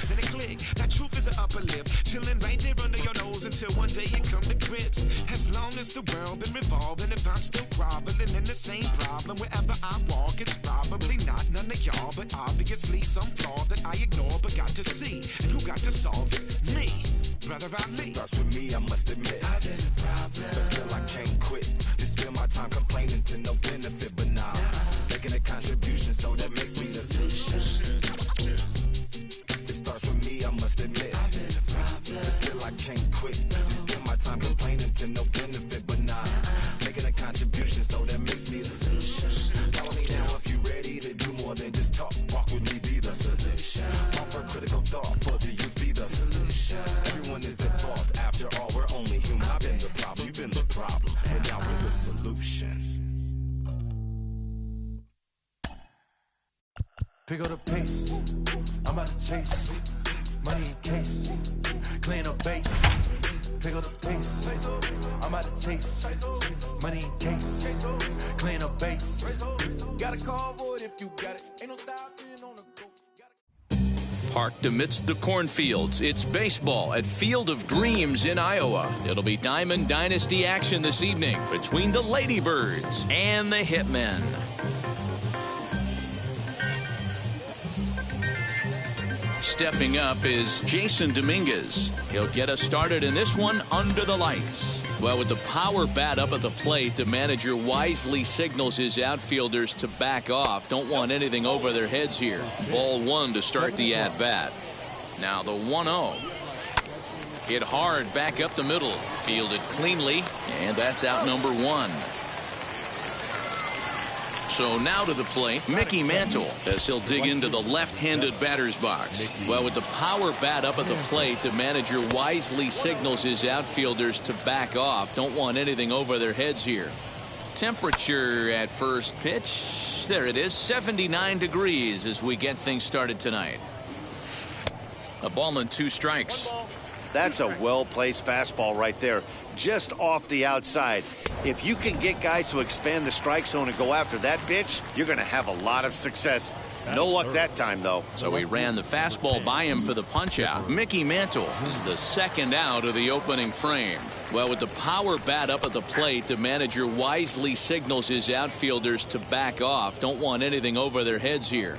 Then it click. That truth is an upper lip, chilling right there under your nose until one day you come to grips. As long as the world been revolving, if I'm still groveling in the same problem wherever I walk, it's probably not none of y'all, but obviously some flaw that I ignore but got to see. And who got to solve it? Me, brother Ali. Starts with me, I must admit. I've been a problem, but still I can't quit. Just spend my time complaining to no benefit, but nah, making a contribution, so that makes me the solution. It starts with me, I must admit. I've been a problem, but still I can't quit. Just spend my time complaining to no benefit, but nah, making a contribution, so that makes me the solution. Follow me now if you ready to do more than just talk. Walk with me, be the solution. Offer critical thought for the youth, be the solution. Everyone is at fault. After all, we're only human. I've been the problem, you've been the problem, and now we're the solution. Pick up the pace, I'm about to chase money in case, clean up base. Pick up the pace, I'm about to chase money in case, clean up base. Got a call for it if you got it, ain't no stopping on the go. Parked amidst the cornfields, it's baseball at Field of Dreams in Iowa. It'll be Diamond Dynasty action this evening between the Ladybirds and the Hitmen. Stepping up is Jason Dominguez. He'll get us started in this one under the lights. Well, with the power bat up at the plate, the manager wisely signals his outfielders to back off. Don't want anything over their heads here. Ball one to start the at-bat. Now the 1-0. Hit hard back up the middle. Fielded cleanly, and that's out number one. So now to the plate, Mickey Mantle, as he'll dig into the left-handed batter's box. Well, with the power bat up at the plate, the manager wisely signals his outfielders to back off. Don't want anything over their heads here. Temperature at first pitch, there it is, 79 degrees as we get things started tonight. A ball and 2 strikes. That's a well-placed fastball right there, just off the outside. If you can get guys to expand the strike zone and go after that pitch, you're going to have a lot of success. No luck that time, though. So he ran the fastball by him for the punch-out. Mickey Mantle is the second out of the opening frame. Well, with the power bat up at the plate, the manager wisely signals his outfielders to back off. Don't want anything over their heads here.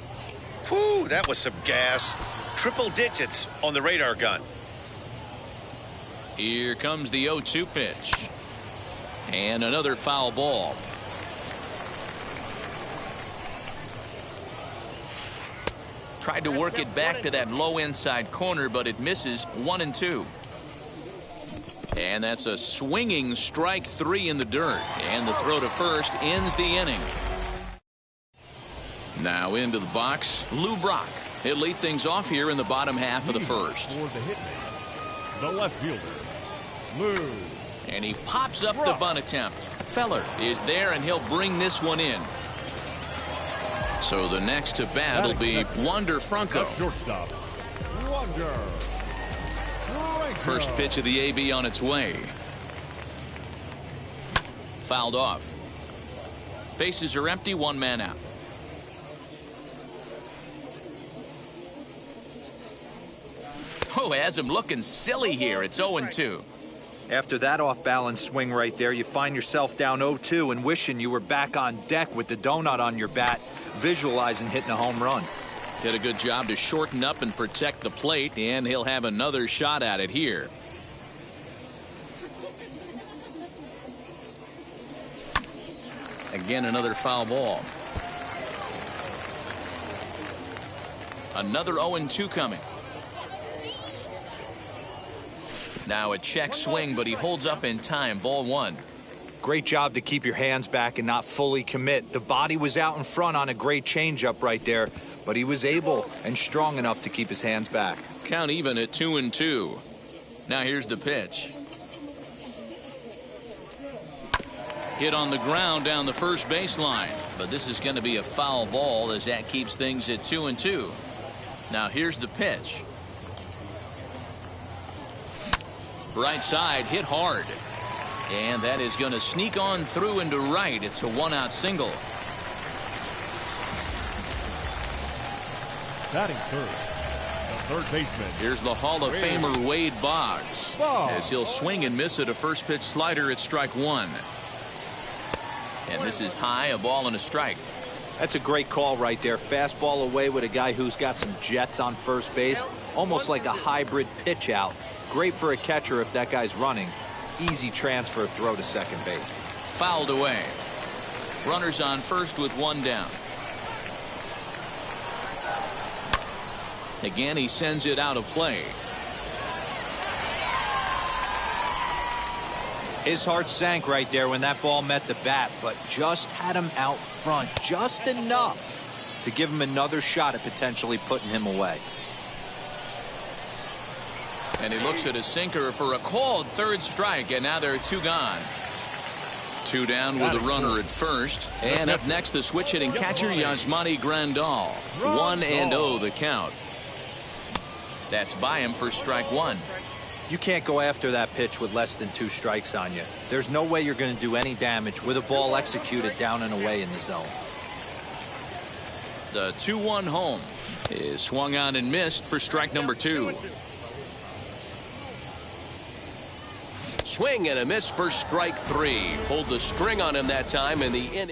Whew, that was some gas. Triple digits on the radar gun. Here comes the 0-2 pitch. And another foul ball. Tried to work it back to that low inside corner, but it misses. 1-2. And that's a swinging strike 3 in the dirt. And the throw to first ends the inning. Now into the box, Lou Brock. He'll lead things off here in the bottom half of the first. For the hitman, the left fielder, Lou. And he pops up the bunt attempt. Feller is there, and he'll bring this one in. So the next to bat will be Wander Franco. Shortstop, Wander. First pitch of the AB on its way. Fouled off. Bases are empty, 1 man out. Oh, has him looking silly here. It's 0-2. After that off-balance swing right there, you find yourself down 0-2 and wishing you were back on deck with the donut on your bat, visualizing hitting a home run. Did a good job to shorten up and protect the plate, and he'll have another shot at it here. Again, another foul ball. Another 0-2 coming. Now a check swing, but he holds up in time. Ball 1. Great job to keep your hands back and not fully commit. The body was out in front on a great changeup right there, but he was able and strong enough to keep his hands back. Count even at 2-2. Now here's the pitch. Hit on the ground down the first baseline, but this is going to be a foul ball as that keeps things at 2-2. Now here's the pitch. Right side hit hard, and that is going to sneak on through into right. It's a 1-out single. Batting first, the third baseman. Here's the Hall of Famer Wade Boggs as he'll swing and miss at a first pitch slider at strike one. And this is high, a ball and a strike. That's a great call right there. Fastball away with a guy who's got some jets on first base, almost like a hybrid pitch out. Great for a catcher if that guy's running. Easy transfer throw to second base. Fouled away. Runners on first with one down. Again, he sends it out of play. His heart sank right there when that ball met the bat, but just had him out front just enough to give him another shot at potentially putting him away. And he looks at a sinker for a called third strike, and now there are two gone. Two down with a runner at first. And up next, the switch hitting catcher Yasmani Grandal. 1-0 the count. That's by him for strike one. You can't go after that pitch with less than 2 strikes on you. There's no way you're going to do any damage with a ball executed down and away in the zone. The 2-1 home is swung on and missed for strike number 2. Swing and a miss for strike 3. Pulled the string on him that time in the inning.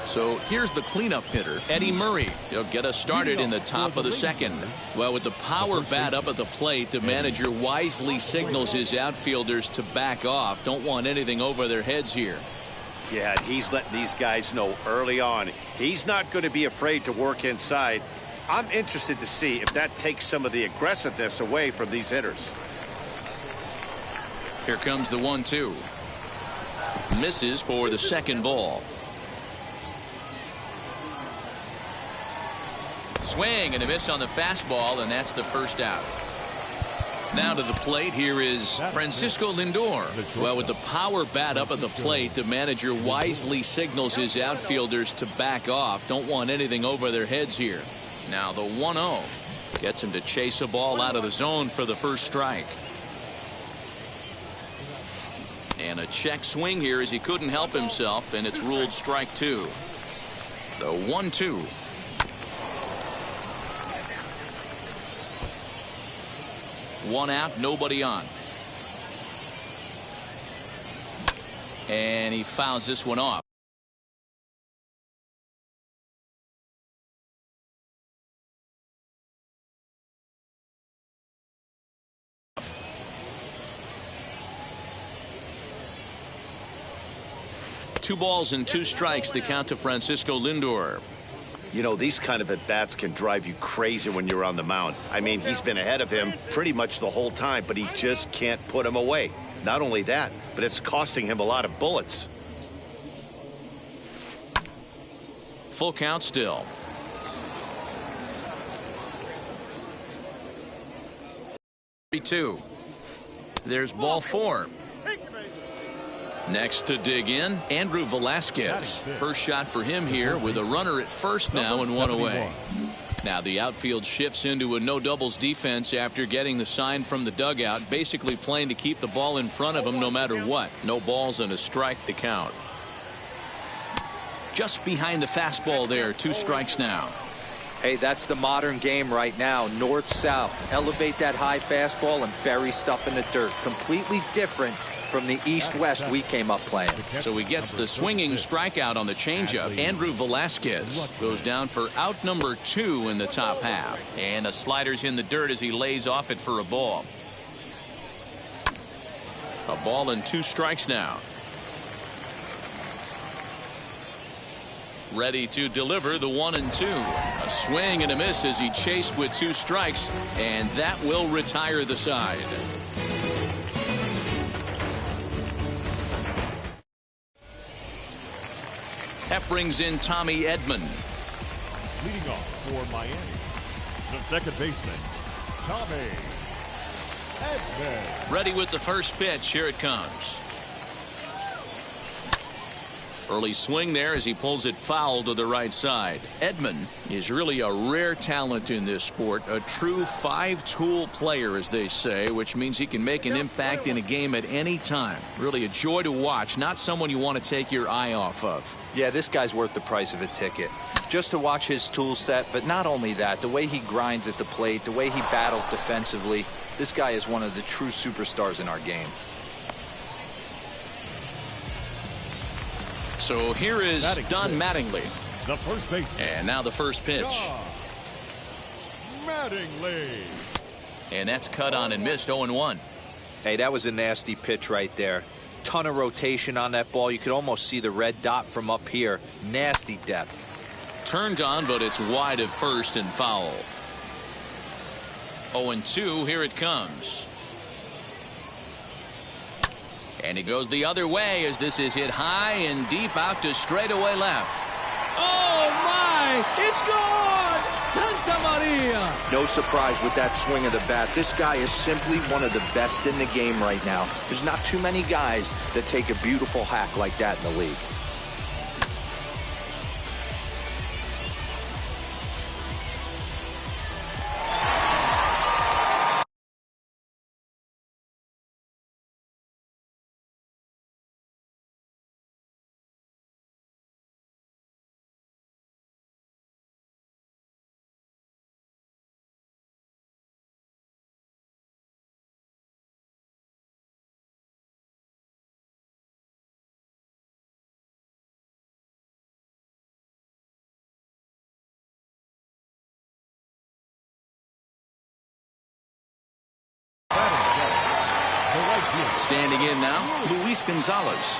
So here's the cleanup hitter, Eddie Murray. He'll get us started in the top of the second. Well, with the power bat up at the plate, the manager wisely signals his outfielders to back off. Don't want anything over their heads here. Yeah, he's letting these guys know early on. He's not going to be afraid to work inside. I'm interested to see if that takes some of the aggressiveness away from these hitters. Here comes the 1-2. Misses for the second ball. Swing and a miss on the fastball, and that's the first out. Now to the plate, here is Francisco Lindor. Well, with the power bat up at the plate, the manager wisely signals his outfielders to back off. Don't want anything over their heads here. Now the 1-0 gets him to chase a ball out of the zone for the first strike. And a check swing here as he couldn't help himself, and it's ruled strike 2. The 1-2. One out, nobody on. And he fouls this one off. Two balls and 2 strikes, the count to Francisco Lindor. You know, these kind of at-bats can drive you crazy when you're on the mound. I mean, he's been ahead of him pretty much the whole time, but he just can't put him away. Not only that, but it's costing him a lot of bullets. Full count still. Two. There's ball 4. Next to dig in, Andrew Velasquez. First shot for him here with a runner at first now and one away. Now the outfield shifts into a no doubles defense after getting the sign from the dugout, basically playing to keep the ball in front of him no matter what. No balls and a strike to count. Just behind the fastball there, 2 strikes now. Hey, that's the modern game right now. North-south. Elevate that high fastball and bury stuff in the dirt. Completely different from the east-west we came up playing. So he gets the swinging strikeout on the changeup. Andrew Velasquez goes down for out number 2 in the top half. And the slider's in the dirt as he lays off it for a ball. A ball and 2 strikes now. Ready to deliver the 1-2. A swing and a miss as he chased with 2 strikes, and that will retire the side. That brings in Tommy Edman. Leading off for Miami, the second baseman, Tommy Edman. Ready with the first pitch. Here it comes. Early swing there as he pulls it foul to the right side. Edman is really a rare talent in this sport. A true five-tool player, as they say, which means he can make an impact in a game at any time. Really a joy to watch. Not someone you want to take your eye off of. Yeah, this guy's worth the price of a ticket. Just to watch his tool set, but not only that, the way he grinds at the plate, the way he battles defensively, this guy is one of the true superstars in our game. So here is Don Mattingly. The first baseman. And now the first pitch. Don Mattingly. And that's cut on and missed. 0-1. Hey, that was a nasty pitch right there. Ton of rotation on that ball. You could almost see the red dot from up here. Nasty depth. Turned on, but it's wide at first and foul. 0-2. Here it comes. And he goes the other way as this is hit high and deep out to straightaway left. Oh, my! It's gone! Santa Maria! No surprise with that swing of the bat. This guy is simply one of the best in the game right now. There's not too many guys that take a beautiful hack like that in the league. Standing in now, Luis Gonzalez.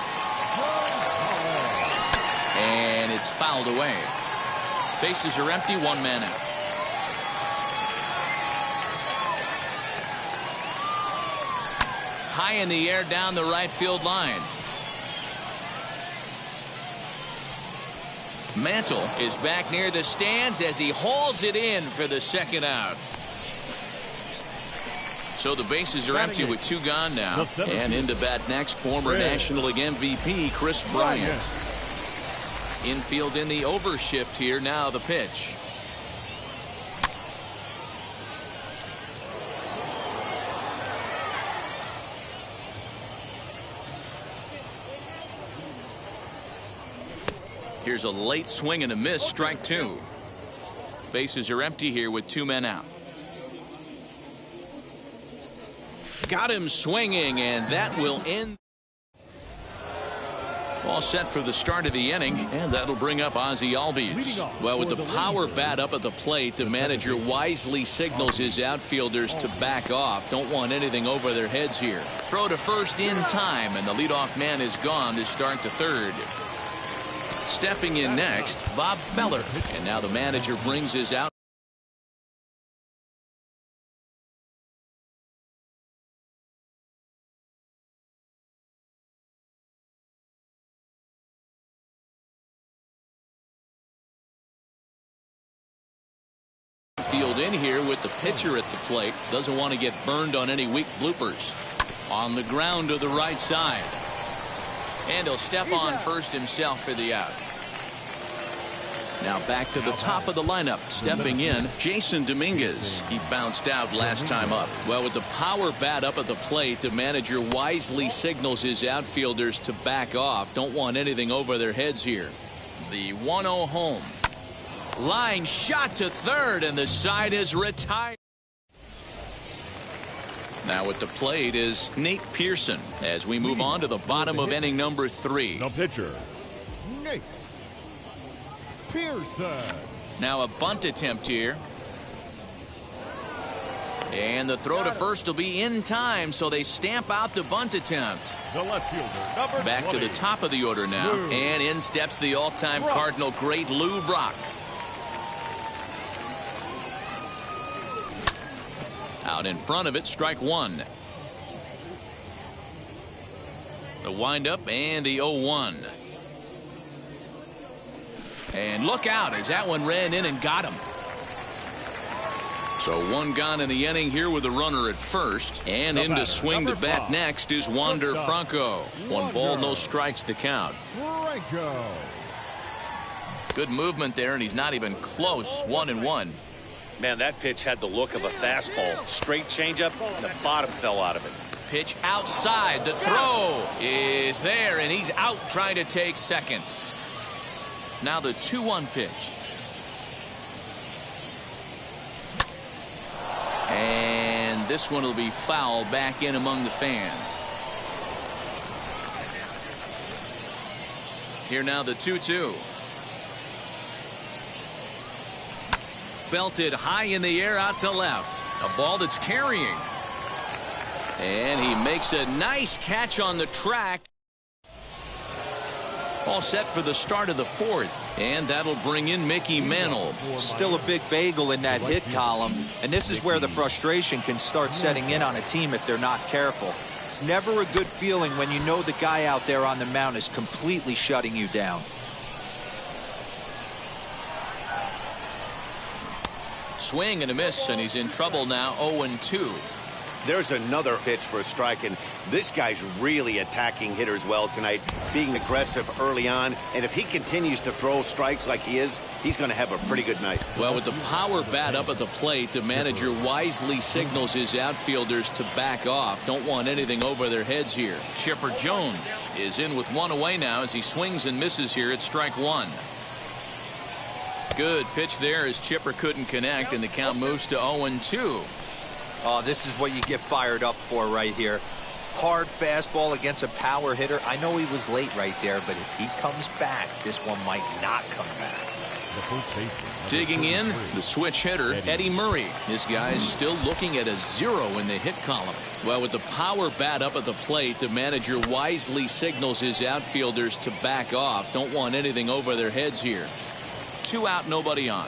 And it's fouled away. Bases are empty, one man out. High in the air down the right field line. Mantle is back near the stands as he hauls it in for the second out. So the bases are empty with two gone now. And into bat next, former National League MVP Chris Bryant. Infield in the overshift here. Now the pitch. Here's a late swing and a miss. Strike two. Bases are empty here with two men out. Got him swinging, and that will end. All set for the start of the inning, and that'll bring up Ozzie Albies. Well, with the power bat up at the plate, the manager wisely signals his outfielders to back off. Don't want anything over their heads here. Throw to first in time, and the leadoff man is gone to start the third. Stepping in next, Bob Feller, and now the manager brings his out. Field in here with the pitcher at the plate. Doesn't want to get burned on any weak bloopers. On the ground to the right side. And he'll step on first himself for the out. Now back to the top of the lineup. Stepping in, Jason Dominguez. He bounced out last time up. Well, with the power bat up at the plate, the manager wisely signals his outfielders to back off. Don't want anything over their heads here. The 1-0 home. Line shot to third, and the side is retired. Now at the plate is Nate Pearson as we move on to the bottom of inning number 3. The pitcher, Nate Pearson. Now a bunt attempt here. And the throw to first will be in time, so they stamp out the bunt attempt. The left fielder, number Back 20. to the top of the order now. And in steps the all-time Cardinal great Lou Brock. Out in front of it, strike one. The windup and the 0-1. And look out as that one ran in and got him. So one gone in the inning here with a runner at first. And in to swing the bat next is Wander Franco. 1 ball, no strikes to count. Franco. Good movement there, and he's not even close. 1-1. Man, that pitch had the look of a fastball. Straight changeup, and the bottom fell out of it. Pitch outside. The throw is there, and he's out trying to take second. Now the 2-1 pitch. And this one will be foul back in among the fans. Here now the 2-2. Belted high in the air out to left. A ball that's carrying. And he makes a nice catch on the track. All set for the start of the 4th. And that'll bring in Mickey Mantle. Still a big bagel in that hit column. And this is where the frustration can start setting in on a team if they're not careful. It's never a good feeling when you know the guy out there on the mound is completely shutting you down. Swing and a miss, and he's in trouble now. 0-2. There's another pitch for a strike, and this guy's really attacking hitters well tonight, being aggressive early on. And if he continues to throw strikes like he is, he's going to have a pretty good night. Well, with the power bat up at the plate, the manager wisely signals his outfielders to back off. Don't want anything over their heads here. Chipper Jones is in with 1 away now as he swings and misses here at strike 1. Good pitch there as Chipper couldn't connect, and the count moves to 0-2. Oh, this is what you get fired up for right here. Hard fastball against a power hitter. I know he was late right there, but if he comes back, this one might not come back. Digging in, the switch hitter, Eddie Murray. This guy's still looking at a 0 in the hit column. Well, with the power bat up at the plate, the manager wisely signals his outfielders to back off. Don't want anything over their heads here. 2 out, nobody on.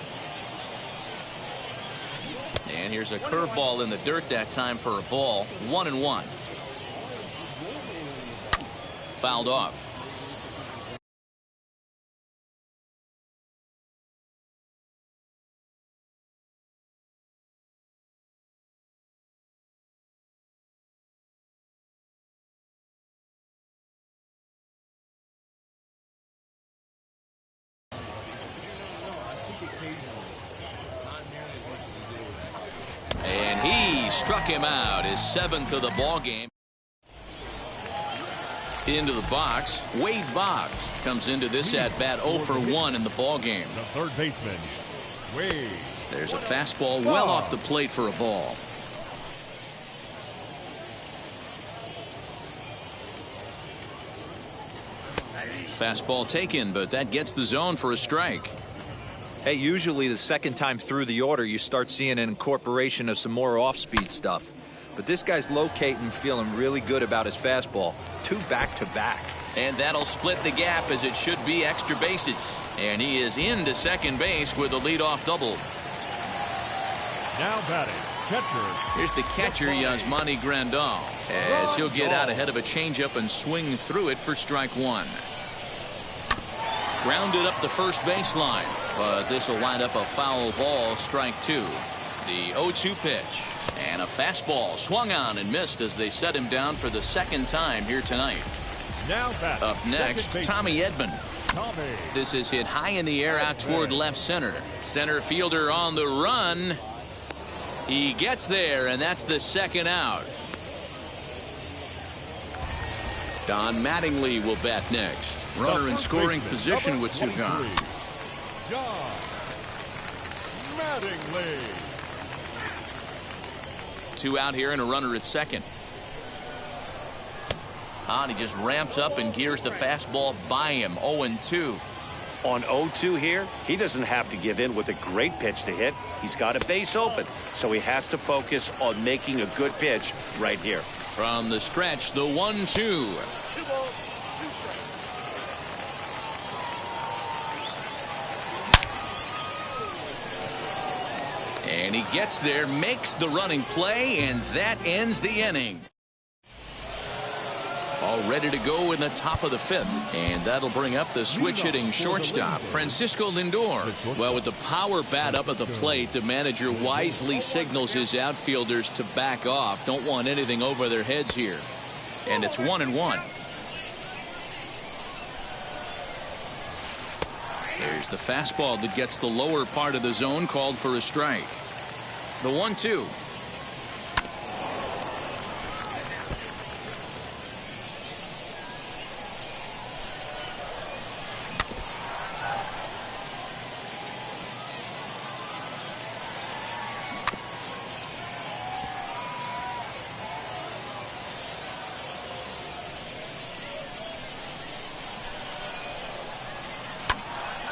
And here's a curveball in the dirt that time for a ball. 1-1. Fouled off. And he struck him out, his 7th of the ball game. Into the box, Wade Boggs comes into this at bat 0 for 1 in the ball game. The third baseman, Wade. There's a fastball well off the plate for a ball. Fastball taken, but that gets the zone for a strike. Hey, usually the second time through the order, you start seeing an incorporation of some more off-speed stuff. But this guy's locating, feeling really good about his fastball. 2 back-to-back. And that'll split the gap as it should be extra bases. And he is into second base with a leadoff double. Now batting, catcher. Here's the catcher, Yasmani Grandal, as he'll get out ahead of a changeup and swing through it for strike 1. Grounded up the first baseline, but this will wind up a foul ball, strike 2. The 0-2 pitch. And a fastball swung on and missed as they set him down for the 2nd time here tonight. Now back. Up next, Tommy Edman. This is hit high in the air out toward left center. Center fielder on the run. He gets there, and that's the 2nd out. Don Mattingly will bat next. Runner in scoring position with 2 gone. Don Mattingly. 2 out here and a runner at second. And he just ramps up and gears the fastball by him. 0-2. On 0-2 here, he doesn't have to give in with a great pitch to hit. He's got a base open, so he has to focus on making a good pitch right here. From the stretch, the 1-2. And he gets there, makes the running play, and that ends the inning. All ready to go in the top of the 5th. And that'll bring up the switch-hitting shortstop, Francisco Lindor. Well, with the power bat up at the plate, the manager wisely signals his outfielders to back off. Don't want anything over their heads here. And it's 1-1. There's the fastball that gets the lower part of the zone, called for a strike. The 1-2.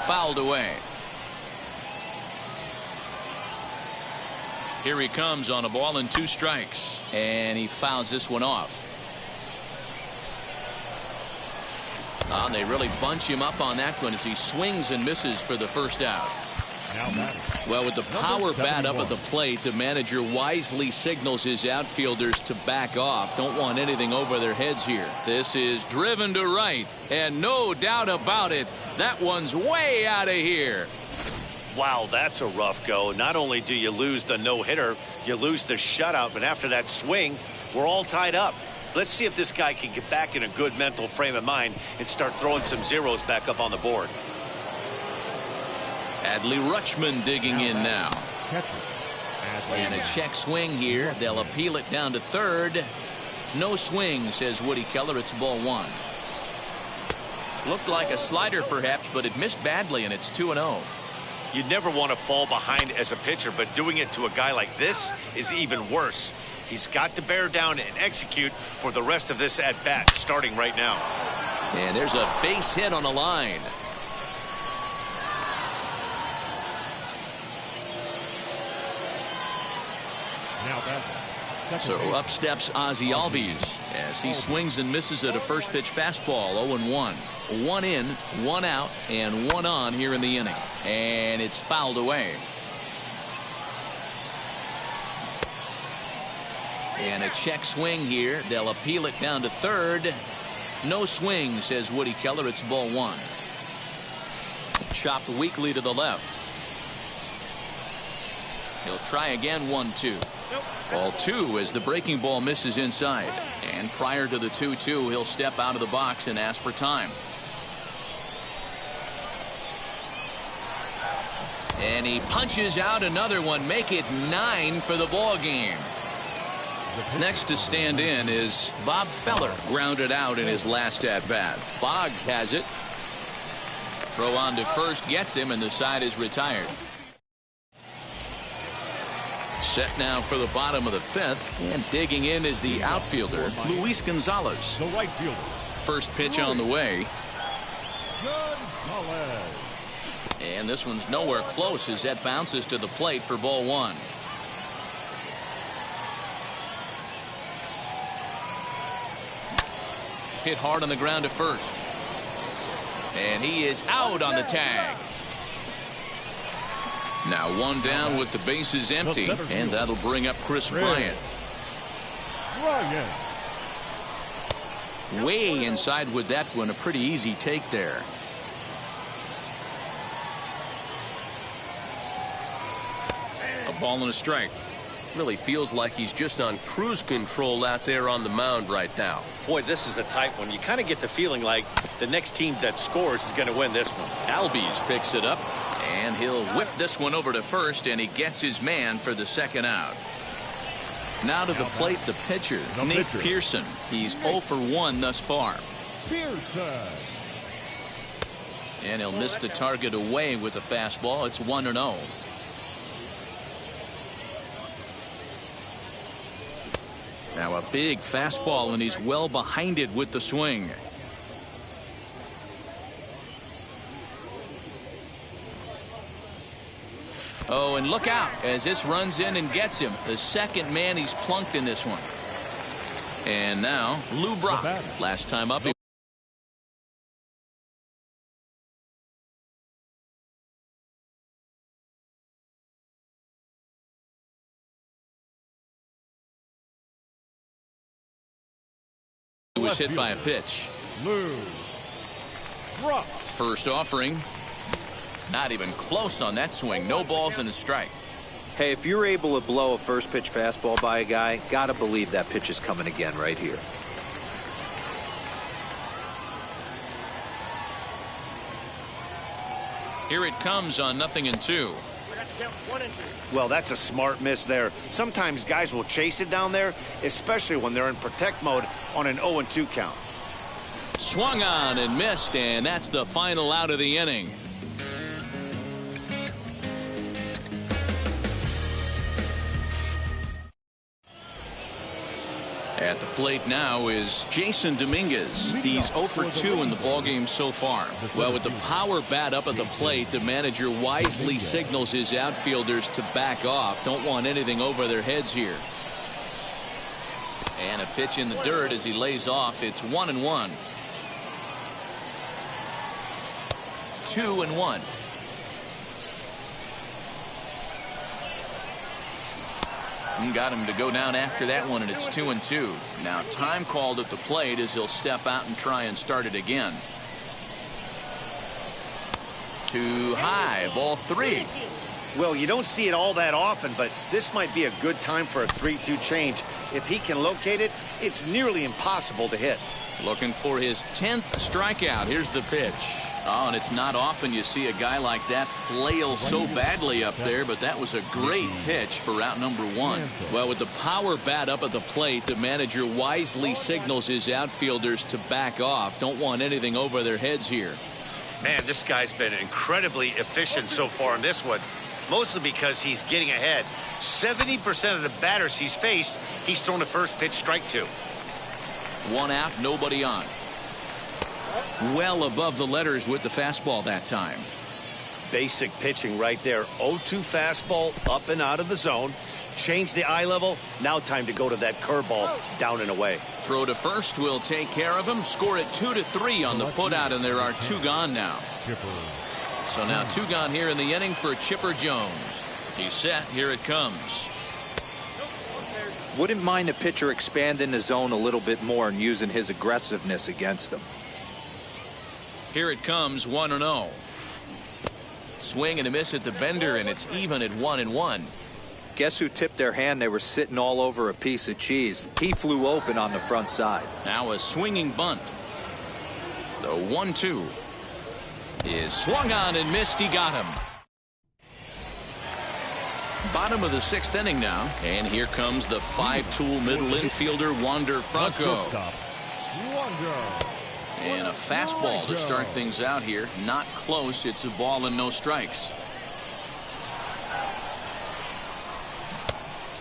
Fouled away. Here he comes on a ball and 2 strikes. And he fouls this one off. Oh, they really bunch him up on that one as he swings and misses for the first out. Well, with the power bat up at the plate, the manager wisely signals his outfielders to back off. Don't want anything over their heads here. This is driven to right, and no doubt about it, that one's way out of here. Wow, that's a rough go. Not only do you lose the no-hitter, you lose the shutout, but after that swing, we're all tied up. Let's see if this guy can get back in a good mental frame of mind and start throwing some zeros back up on the board. Adley Rutschman digging in now. And a check swing here. They'll appeal it down to third. No swing, says Woody Keller. It's ball 1. Looked like a slider perhaps, but it missed badly, and it's 2-0. You never want to fall behind as a pitcher, but doing it to a guy like this is even worse. He's got to bear down and execute for the rest of this at-bat, starting right now. And there's a base hit on the line. So up steps Ozzie Albies as he swings and misses at a first pitch fastball. 0-1. 1 in, 1 out, and 1 on here in the inning. And it's fouled away. And a check swing here. They'll appeal it down to third. No swing, says Woody Keller. It's ball 1. Chopped weakly to the left. He'll try again. 1-2. Ball 2 as the breaking ball misses inside. And prior to the 2-2, he'll step out of the box and ask for time. And he punches out another one. Make it 9 for the ball game. Next to stand in is Bob Feller, grounded out in his last at bat. Boggs has it. Throw on to first gets him, and the side is retired. Set now for the bottom of the 5th, and digging in is the outfielder, Luis Gonzalez. The right fielder. First pitch on the way. And this one's nowhere close as that bounces to the plate for ball 1. Hit hard on the ground to first. And he is out on the tag. Now 1 down with the bases empty, and that'll bring up Chris Bryant. Way inside with that one. A pretty easy take there. A ball and a strike. Really feels like he's just on cruise control out there on the mound right now. Boy, this is a tight one. You kind of get the feeling like the next team that scores is going to win this one. Albies picks it up, and he'll whip this one over to first, and he gets his man for the second out. Now to the plate, the pitcher, Nate Pearson. He's 0 for 1 thus far. Pearson. And he'll miss the target away with the fastball. It's 1-0. Now a big fastball, and he's well behind it with the swing. Oh, and look out as this runs in and gets him. The second man he's plunked in this one. And now Lou Brock. Last time up, was hit by a pitch. First offering. Not even close on that swing. No balls and a strike. Hey, if you're able to blow a first pitch fastball by a guy, gotta believe that pitch is coming again right here. Here it comes on 0-2. Well, that's a smart miss there. Sometimes guys will chase it down there, especially when they're in protect mode on an 0-2 count. Swung on and missed, and that's the final out of the inning. At the plate now is Jason Dominguez. He's 0 for 2 in the ballgame so far. Well, with the power bat up at the plate, the manager wisely signals his outfielders to back off. Don't want anything over their heads here. And a pitch in the dirt as he lays off. It's 1-1. 2-1. Got him to go down after that one, and it's 2-2. Now time called at the plate as he'll step out and try and start it again. Too high, ball 3. Well, you don't see it all that often, but this might be a good time for a 3-2 change. If he can locate it, it's nearly impossible to hit. Looking for his 10th strikeout. Here's the pitch. Oh, and it's not often you see a guy like that flail so badly up there, but that was a great pitch for out number 1. Well, with the power bat up at the plate, the manager wisely signals his outfielders to back off. Don't want anything over their heads here. Man, this guy's been incredibly efficient so far in this one, mostly because he's getting ahead. 70% of the batters he's faced, he's thrown a first pitch strike to. 1 out, nobody on. Well above the letters with the fastball that time. Basic pitching right there. 0-2 fastball up and out of the zone. Change the eye level. Now time to go to that curveball down and away. Throw to first will take care of him. Score it 2-3 on the putout, and there are 2 gone now. So now 2 gone here in the inning for Chipper Jones. He's set. Here it comes. Wouldn't mind a pitcher expanding the zone a little bit more and using his aggressiveness against them. Here it comes, 1-0. Swing and a miss at the bender, and it's even at 1-1. Guess who tipped their hand? They were sitting all over a piece of cheese. He flew open on the front side. Now a swinging bunt. The 1-2 is swung on and missed. He got him. Bottom of the 6th inning now, and here comes the 5-tool middle infielder Wander Franco. And a fastball to start things out here. Not close. It's a ball and no strikes.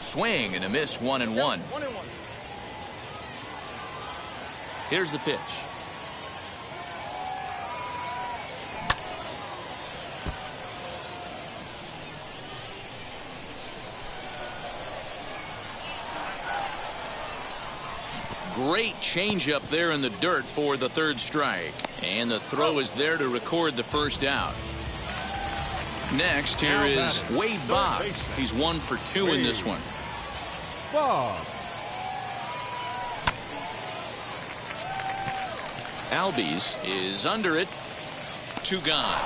Swing and a miss, 1-1. Here's the pitch. Great changeup there in the dirt for the 3rd strike. And the throw is there to record the first out. Next, here is Wade Bob. He's 1 for 2 in this one. Albies is under it. 2 gone.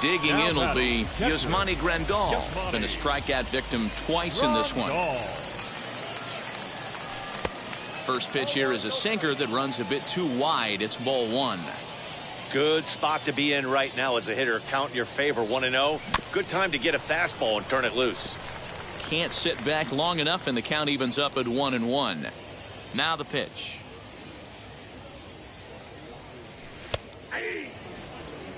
Digging in will be Yasmani Grandal. Been a strikeout victim twice in this one. First pitch here is a sinker that runs a bit too wide. It's ball 1. Good spot to be in right now as a hitter. Count in your favor, 1-0. Good time to get a fastball and turn it loose. Can't sit back long enough, and the count evens up at 1-1. Now the pitch.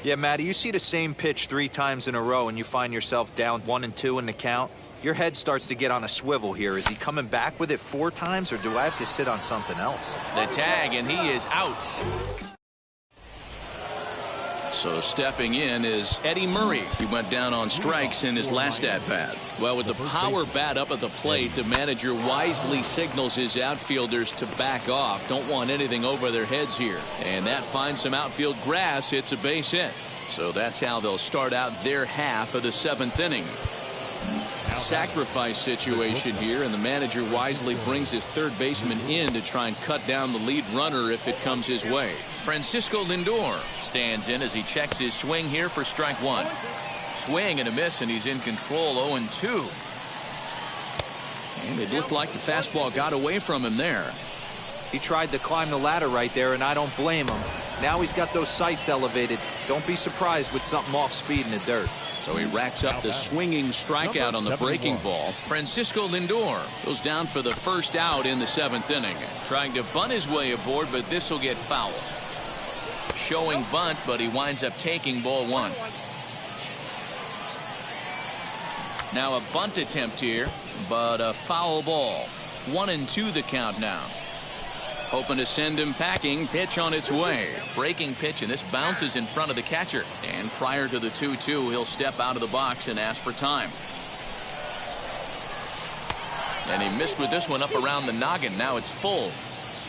Yeah, Matty, you see the same pitch 3 times in a row and you find yourself down 1-2 in the count. Your head starts to get on a swivel here. Is he coming back with it 4 times, or do I have to sit on something else? The tag, and he is out. So stepping in is Eddie Murray. He went down on strikes in his last at-bat. Well, with the power bat up at the plate, the manager wisely signals his outfielders to back off. Don't want anything over their heads here. And that finds some outfield grass. It's a base hit. So that's how they'll start out their half of the 7th inning. sacrifice situation here, and the manager wisely brings his third baseman in to try and cut down the lead runner if it comes his way. Francisco Lindor stands in as he checks his swing here for strike one. Swing and a miss, and he's in control. 0-2. And it looked like the fastball got away from him there. He tried to climb the ladder right there, and I don't blame him. Now he's got those sights elevated. Don't be surprised with something off speed in the dirt. So he racks up the swinging strikeout on the breaking ball. Francisco Lindor goes down for the first out in the 7th inning. Trying to bunt his way aboard, but this will get foul. Showing bunt, but he winds up taking ball one. Now a bunt attempt here, but a foul ball. 1-2 the count now. Hoping to send him packing. Pitch on its way. Breaking pitch, and this bounces in front of the catcher. And prior to the 2-2, he'll step out of the box and ask for time. And he missed with this one up around the noggin. Now it's full.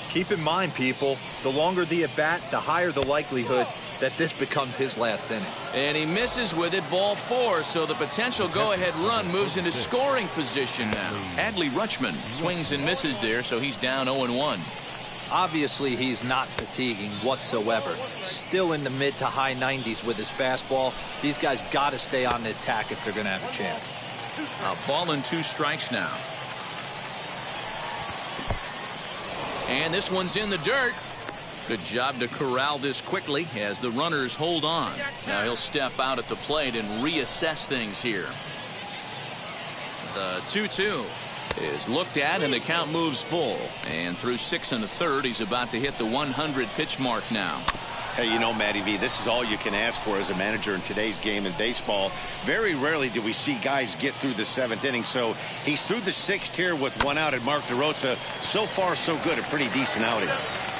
Keep in mind, people, the longer the at-bat, the higher the likelihood that this becomes his last inning. And he misses with it, ball 4, so the potential go-ahead run moves into scoring position now. Adley Rutschman swings and misses there, so he's down 0-1. Obviously, he's not fatiguing whatsoever. Still in the mid to high 90s with his fastball. These guys got to stay on the attack if they're going to have a chance. A ball and 2 strikes now. And this one's in the dirt. Good job to corral this quickly as the runners hold on. Now he'll step out at the plate and reassess things here. The 2-2 is looked at, and the count moves full. And through 6 1/3, he's about to hit the 100 pitch mark now. Hey, you know, Matty V, this is all you can ask for as a manager in today's game in baseball. Very rarely do we see guys get through the 7th inning. So he's through the 6th here with 1 out, and Mark DeRosa, so far so good, a pretty decent outing.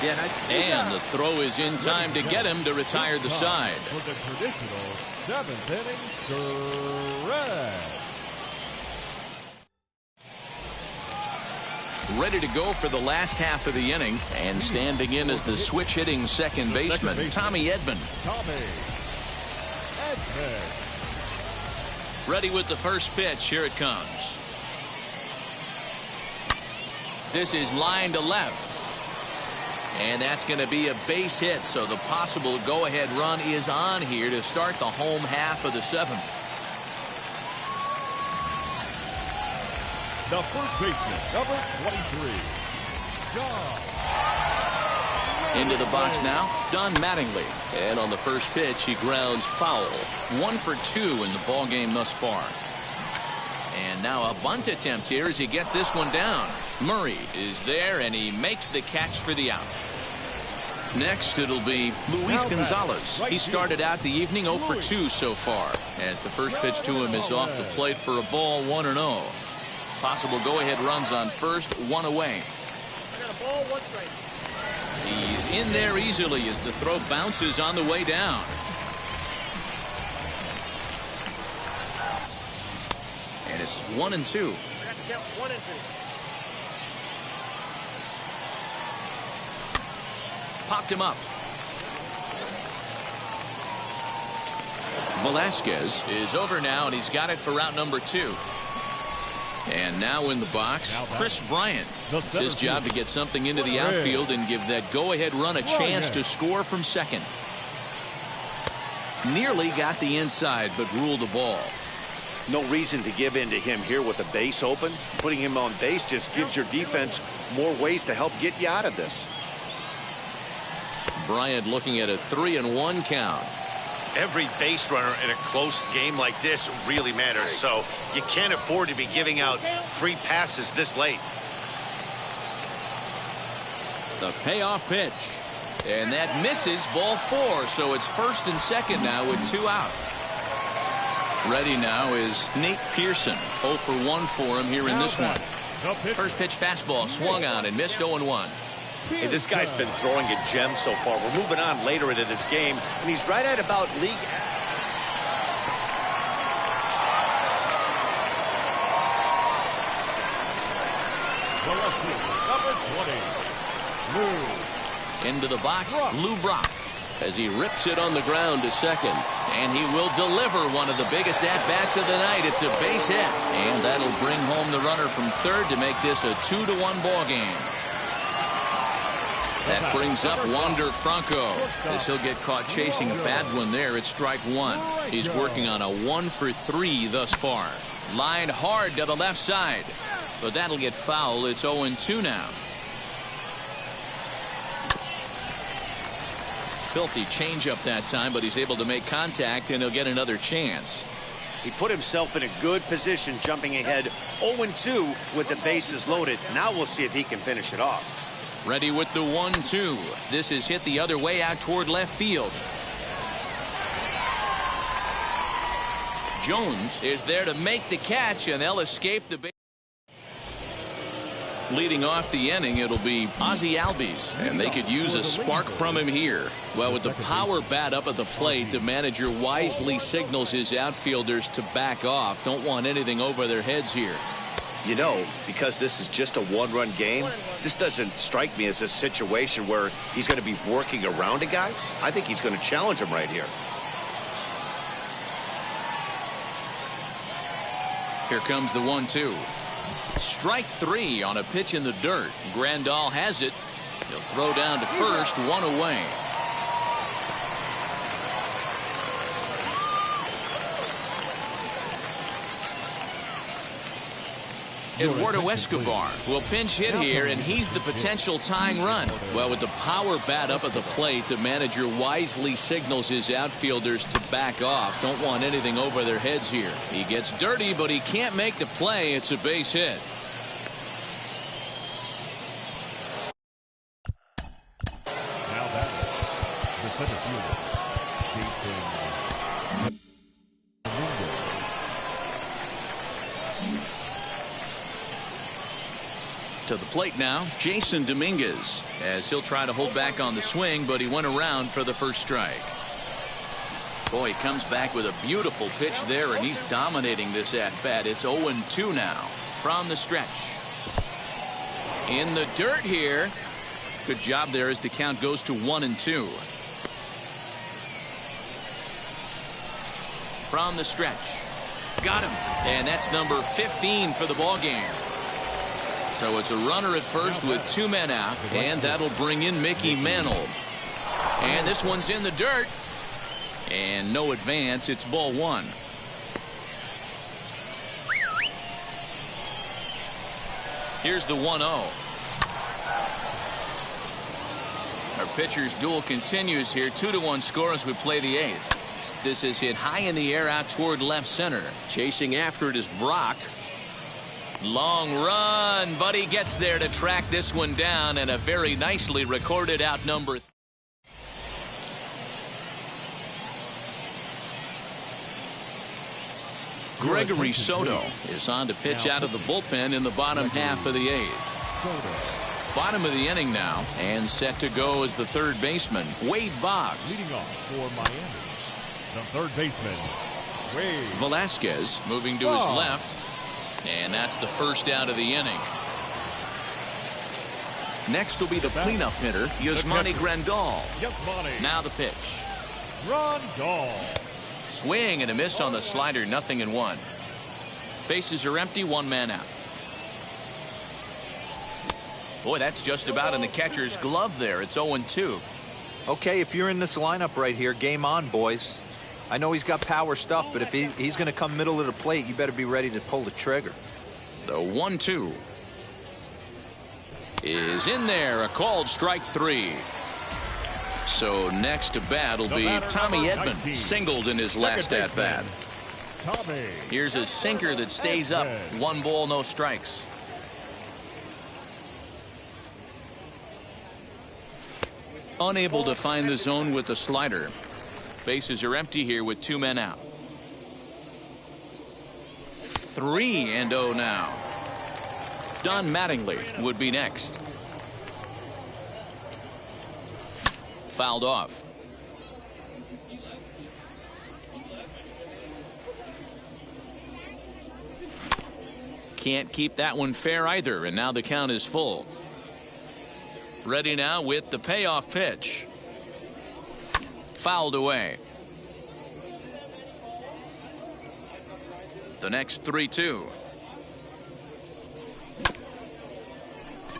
Yeah, and the throw is in time to get him to retire the side. For the traditional 7th inning stretch. Ready to go for the last half of the inning, and standing in as the switch hitting second baseman, Tommy Edman. Ready with the first pitch. Here it comes. This is line to left. And that's going to be a base hit, so the possible go-ahead run is on here to start the home half of the 7th. The first baseman, number 23, John. Into the box now, Don Mattingly. And on the first pitch, he grounds foul. 1 for 2 in the ball game thus far. And now a bunt attempt here as he gets this one down. Murray is there, and he makes the catch for the out. Next, it'll be Luis Gonzalez. He started out the evening 0 for 2 so far, as the first pitch to him is off the plate for a ball, 1-0. Possible go-ahead runs on first, 1 away. He's in there easily as the throw bounces on the way down. And it's 1-2. Popped him up. Velasquez is over now, and he's got it for route number 2. And now in the box, Chris Bryant. It's his job to get something into the outfield and give that go-ahead run a chance to score from second. Nearly got the inside, but ruled the ball. No reason to give in to him here with the base open. Putting him on base just gives your defense more ways to help get you out of this. Bryant looking at a 3-1 count. Every base runner in a close game like this really matters, so you can't afford to be giving out free passes this late. The payoff pitch, and that misses, ball 4, so it's first and second now with 2 out. Ready now is Nate Pearson. 0 for 1 for him here in this one. First pitch fastball swung on and missed. 0-1. Hey, this guy's been throwing a gem so far. We're moving on later into this game, and he's right at about league. Number 20, Lou. Into the box, Lou Brock, as he rips it on the ground to second. And he will deliver one of the biggest at-bats of the night. It's a base hit. And that'll bring home the runner from third to make this a 2-1 ball game. That brings up Wander Franco. As he'll get caught chasing a bad one there. It's strike one. He's working on a 1-for-3 thus far. Lined hard to the left side. But that'll get foul. It's 0-2 now. Filthy changeup that time, but he's able to make contact, and he'll get another chance. He put himself in a good position, jumping ahead 0-2 with the bases loaded. Now we'll see if he can finish it off. Ready with the 1-2. This is hit the other way out toward left field. Jones is there to make the catch, and they'll escape the base. Leading off the inning, it'll be Ozzie Albies, and they could use a spark from him here. Well, with the power bat up at the plate, the manager wisely signals his outfielders to back off. Don't want anything over their heads here. You know, because this is just a one-run game, this doesn't strike me as a situation where he's going to be working around a guy. I think he's going to challenge him right here. Here comes the 1-2. Strike three on a pitch in the dirt. Grandal has it. He'll throw down to first, one away. Eduardo Escobar will pinch hit here, and he's the potential tying run. Well, with the power bat up at the plate, the manager wisely signals his outfielders to back off. Don't want anything over their heads here. He gets dirty, but he can't make the play. It's a base hit. Now that the center fielder, Jason Dominguez. To the plate now, Jason Dominguez, as he'll try to hold back on the swing, but he went around for the first strike. Boy, he comes back with a beautiful pitch there, and he's dominating this at-bat. It's 0-2 now from the stretch. In the dirt here. Good job there as the count goes to 1-2. From the stretch. Got him. And that's number 15 for the ball game. So it's a runner at first with two men out, and that'll bring in Mickey Mantle. And this one's in the dirt. And no advance. It's ball one. Here's the 1-0. Our pitcher's duel continues here. 2-1 score as we play the eighth. This is hit high in the air out toward left center. Chasing after it is Brock. Long run, but he gets there to track this one down, and a very nicely recorded out number. Gregory Soto is on to pitch out of the bullpen in the bottom half of the eighth. Bottom of the inning now, and set to go as the third baseman, Wade Boggs. Leading off for Miami, the third baseman, Wade Velasquez moving to his left, and that's the first out of the inning. Next will be the cleanup hitter, Yasmani Grandal. Now the pitch. Grandal. Swing and a miss on the slider, 0-1. Bases are empty, one man out. Boy, that's just about in the catcher's glove there. It's 0-2. Okay, if you're in this lineup right here, game on, boys. I know he's got power stuff, but if he's going to come middle of the plate, you better be ready to pull the trigger. The 1-2 is in there, a called strike three. So next to bat will be Tommy Edman, singled in his last at bat. Here's a sinker that stays up. 1 ball, no strikes. Unable to find the zone with the slider. Bases are empty here with 2 men out. 3-0 now. Don Mattingly would be next. Fouled off. Can't keep that one fair either, and now the count is full. Ready now with the payoff pitch. Fouled away. The next 3-2.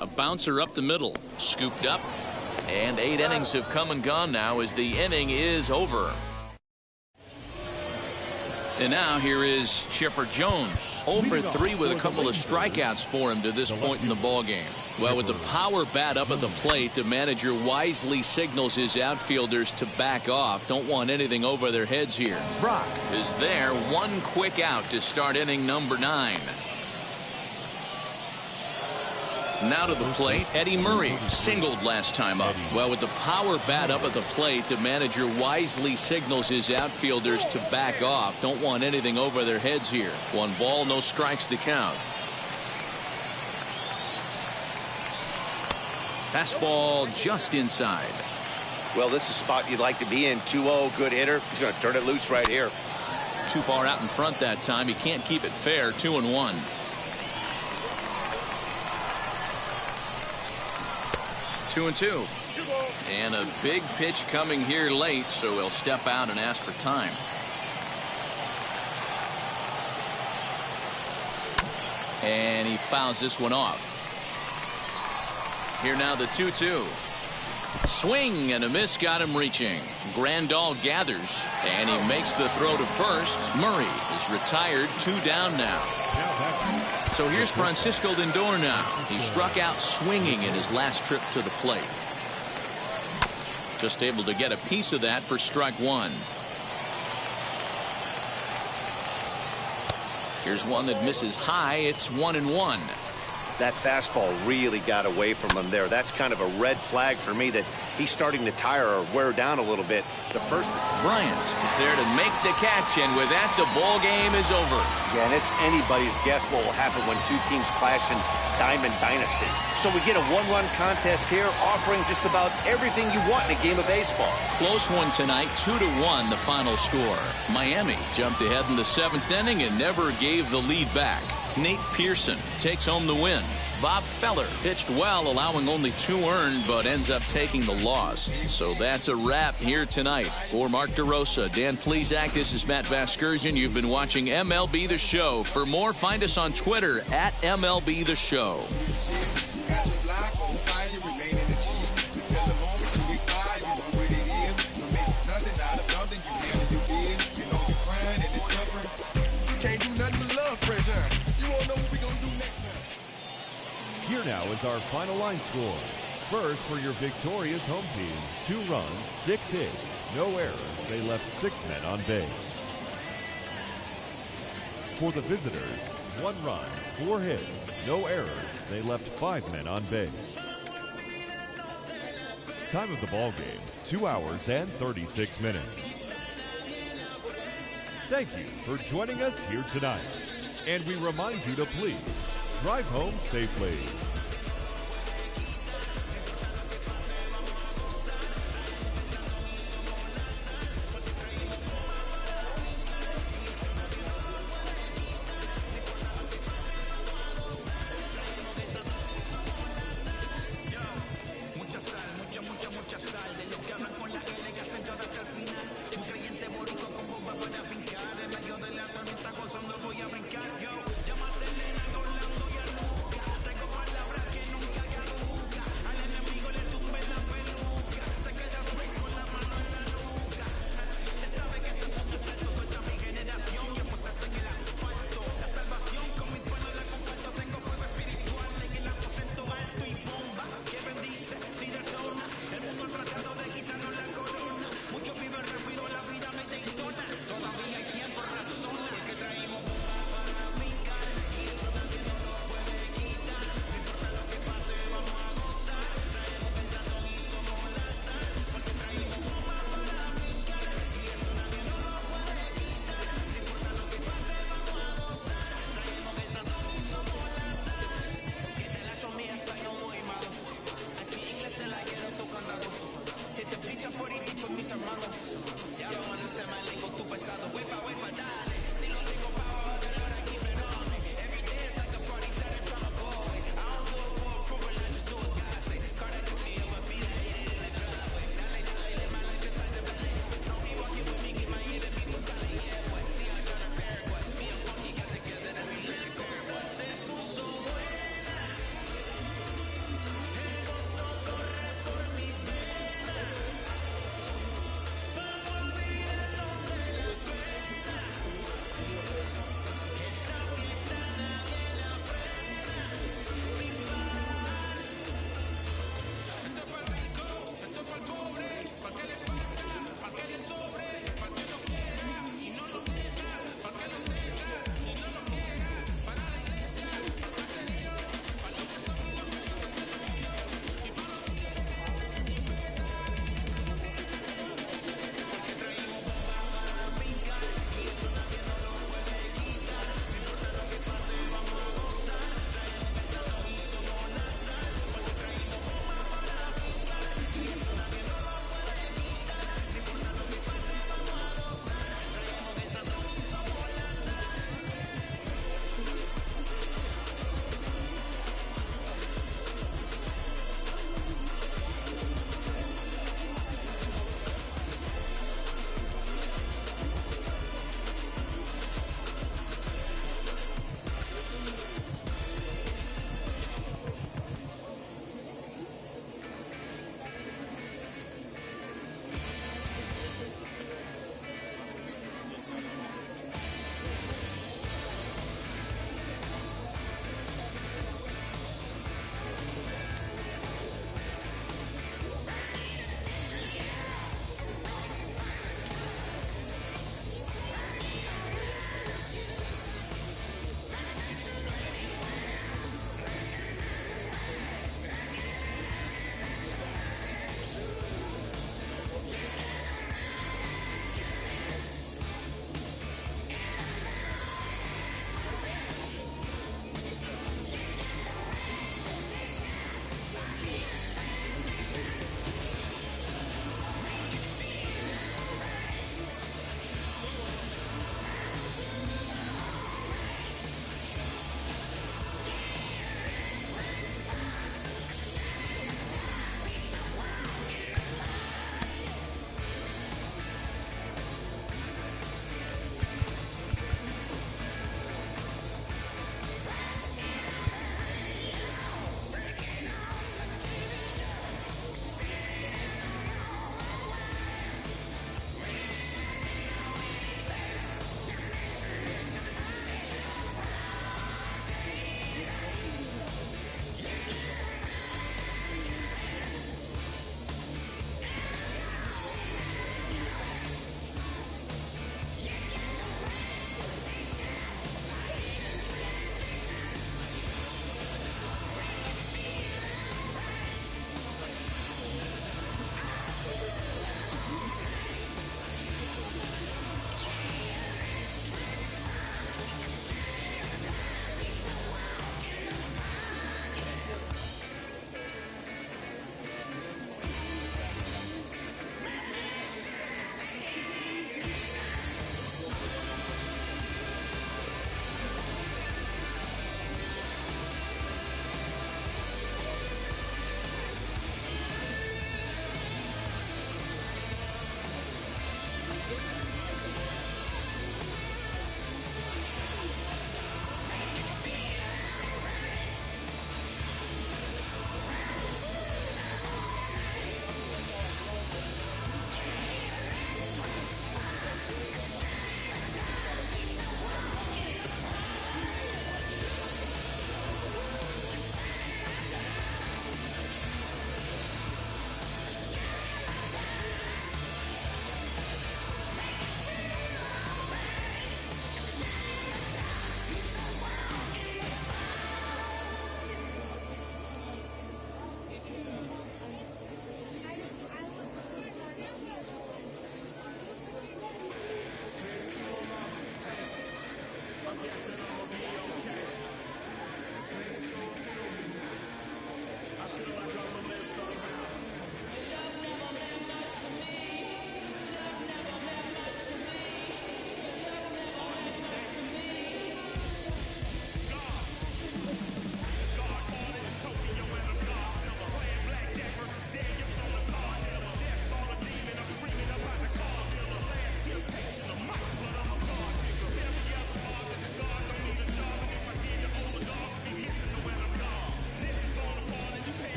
A bouncer up the middle, scooped up, and 8 innings have come and gone now as the inning is over. And now here is Chipper Jones, 0 for 3 with a couple of strikeouts for him to this point in the ball game. Well, with the power bat up at the plate, the manager wisely signals his outfielders to back off. Don't want anything over their heads here. Brock is there, 1 quick out to start inning number 9. Now to the plate, Eddie Murray singled last time up. Well, with the power bat up at the plate, the manager wisely signals his outfielders to back off. Don't want anything over their heads here. 1 ball, no strikes the count. Fastball just inside. Well, this is a spot you'd like to be in. 2-0, good hitter. He's going to turn it loose right here. Too far out in front that time. He can't keep it fair. 2-1. Two and two. And a big pitch coming here late, so he'll step out and ask for time. And he fouls this one off. Here now the 2-2. Swing and a miss got him reaching. Grandal gathers, and he makes the throw to first. Murray is retired, 2 down now. So here's Francisco Lindor now. He struck out swinging in his last trip to the plate. Just able to get a piece of that for strike 1. Here's one that misses high. It's 1-1. That fastball really got away from him there. That's kind of a red flag for me that he's starting to tire or wear down a little bit. The first. Bryant is there to make the catch, and with that, the ball game is over. Yeah, and it's anybody's guess what will happen when 2 teams clash in Diamond Dynasty. So we get a 1-run contest here, offering just about everything you want in a game of baseball. Close one tonight, 2-1 the final score. Miami jumped ahead in the 7th inning and never gave the lead back. Nate Pearson takes home the win. Bob Feller pitched well, allowing only 2 earned, but ends up taking the loss. So that's a wrap here tonight. For Mark DeRosa, Dan Plesac, this is Matt Vasgersian. You've been watching MLB The Show. For more, find us on Twitter at MLB The Show. Here now is our final line score. First, for your victorious home team, 2 runs, 6 hits, no errors. They left 6 men on base. For the visitors, 1 run, 4 hits, no errors. They left 5 men on base. Time of the ball game, 2 hours and 36 minutes. Thank you for joining us here tonight. And we remind you to please drive home safely.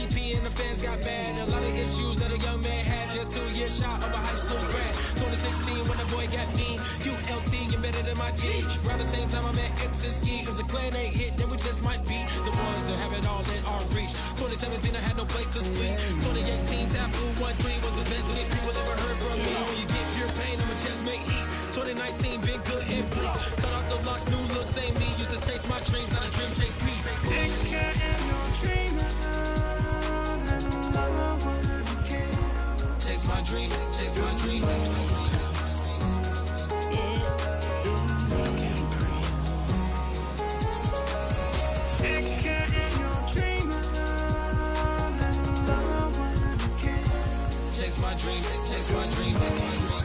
MVP and the fans got mad. A lot of issues that a young man had. Just 2 years shy of a high school grad. 2016 when the boy got me. ULT embedded in my G's. Around the same time I met X and Ski. If the clan ain't hit, then we just might be the ones that have it all in our reach. 2017 I had no place to sleep. 2018 Taboo 1-3 was the best that people ever heard from me. When you get pure pain, I'ma just make heat. 2019 been good and bleak. Cut off the locks, new looks, ain't me. Used to chase my dreams, not a dream chase me. Chase my dream, chase my dream. Chase my dream, chase my dream, chase my dream.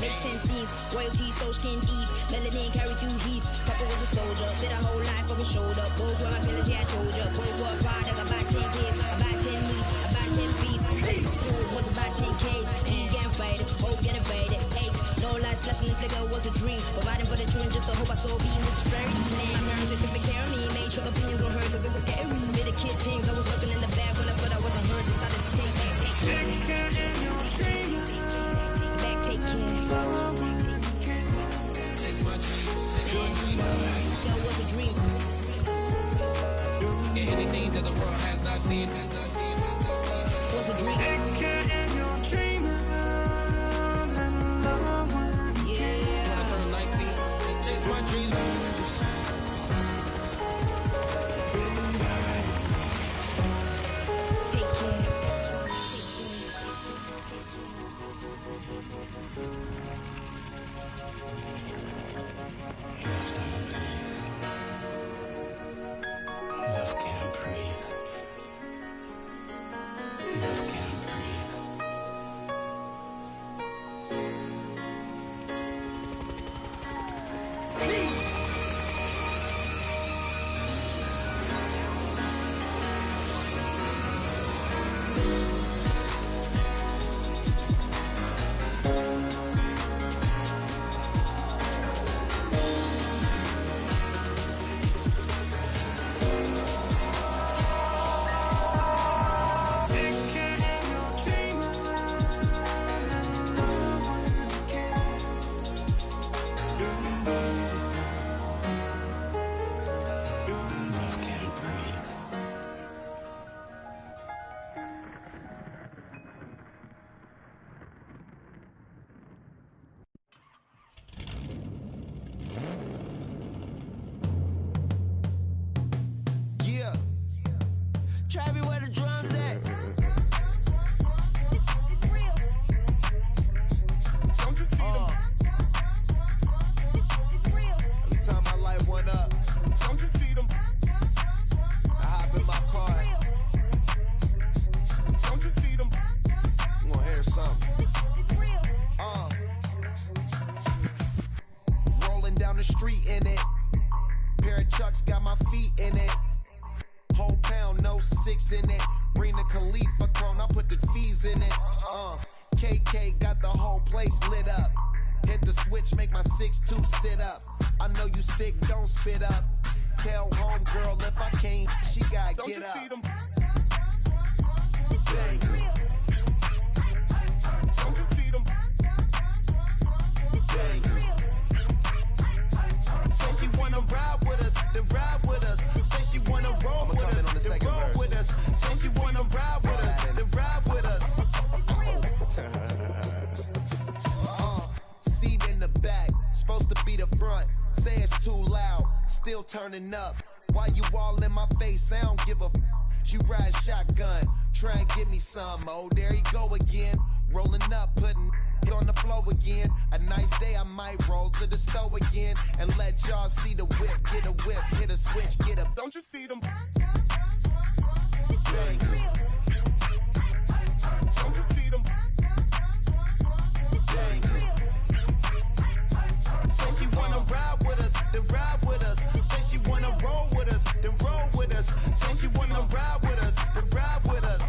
Make 10 scenes, royalty, so skin deep. Melanin carry through heat. Papa was a soldier, did a whole life over shoulder. Both were my pillars, yeah, I told ya. Both were a product, about 10 kids, about 10 meats, about 10 feet. School was about 10 Ks. T's getting faded, hope getting faded. Eight, no lights flashing and flicker was a dream. Providing for the children just to hope I saw being with sturdy. Man, my parents took care of me. Made sure opinions were heard cause it was scary. With the kid things, I was looking in the back when I thought I wasn't heard. Decided to take care. Take care. That was a dream. Anything that the world has not seen was a dream. Yeah. When I turn 19, chase my dreams. Take care. Love can't breathe. Love can't breathe. Love can't breathe. Yeah. Travis, where the drums at? It's real. Don't you see them? It's real. Every time I light one up, don't you see them? I hop in my car. Don't you see them? I'm gonna hear something. It's real. Rolling down the street in it. Pair of Chucks got my feet in it. Whole pound, no 6 in it. Bring the Khalifa clone, I put the fees in it. KK got the whole place lit up. Hit the switch, make my 6'2" sit up. I know you sick, don't spit up. Tell homegirl if I can't, she gotta don't get up. See them? Bang. Don't you see them? Bang. Say she wanna ride with us, then ride with us. Say she wanna roll with us, then roll with us. Say she wanna ride with us, then ride with us. Seat in the back, supposed to be the front. Say it's too loud, still turning up. Why you all in my face? I don't give a. She ride shotgun, try and give me some. Oh, there you go again, rolling up, putting on the floor again. A nice day, I might roll to the stove again and let y'all see the whip. Get a whip, hit a switch, get a. Don't you see them? Bang. Don't you see them? Bang. Say she wanna ride with us, then ride with us. Say she wanna roll with us, then roll with us. Say she wanna ride with us, then ride with us.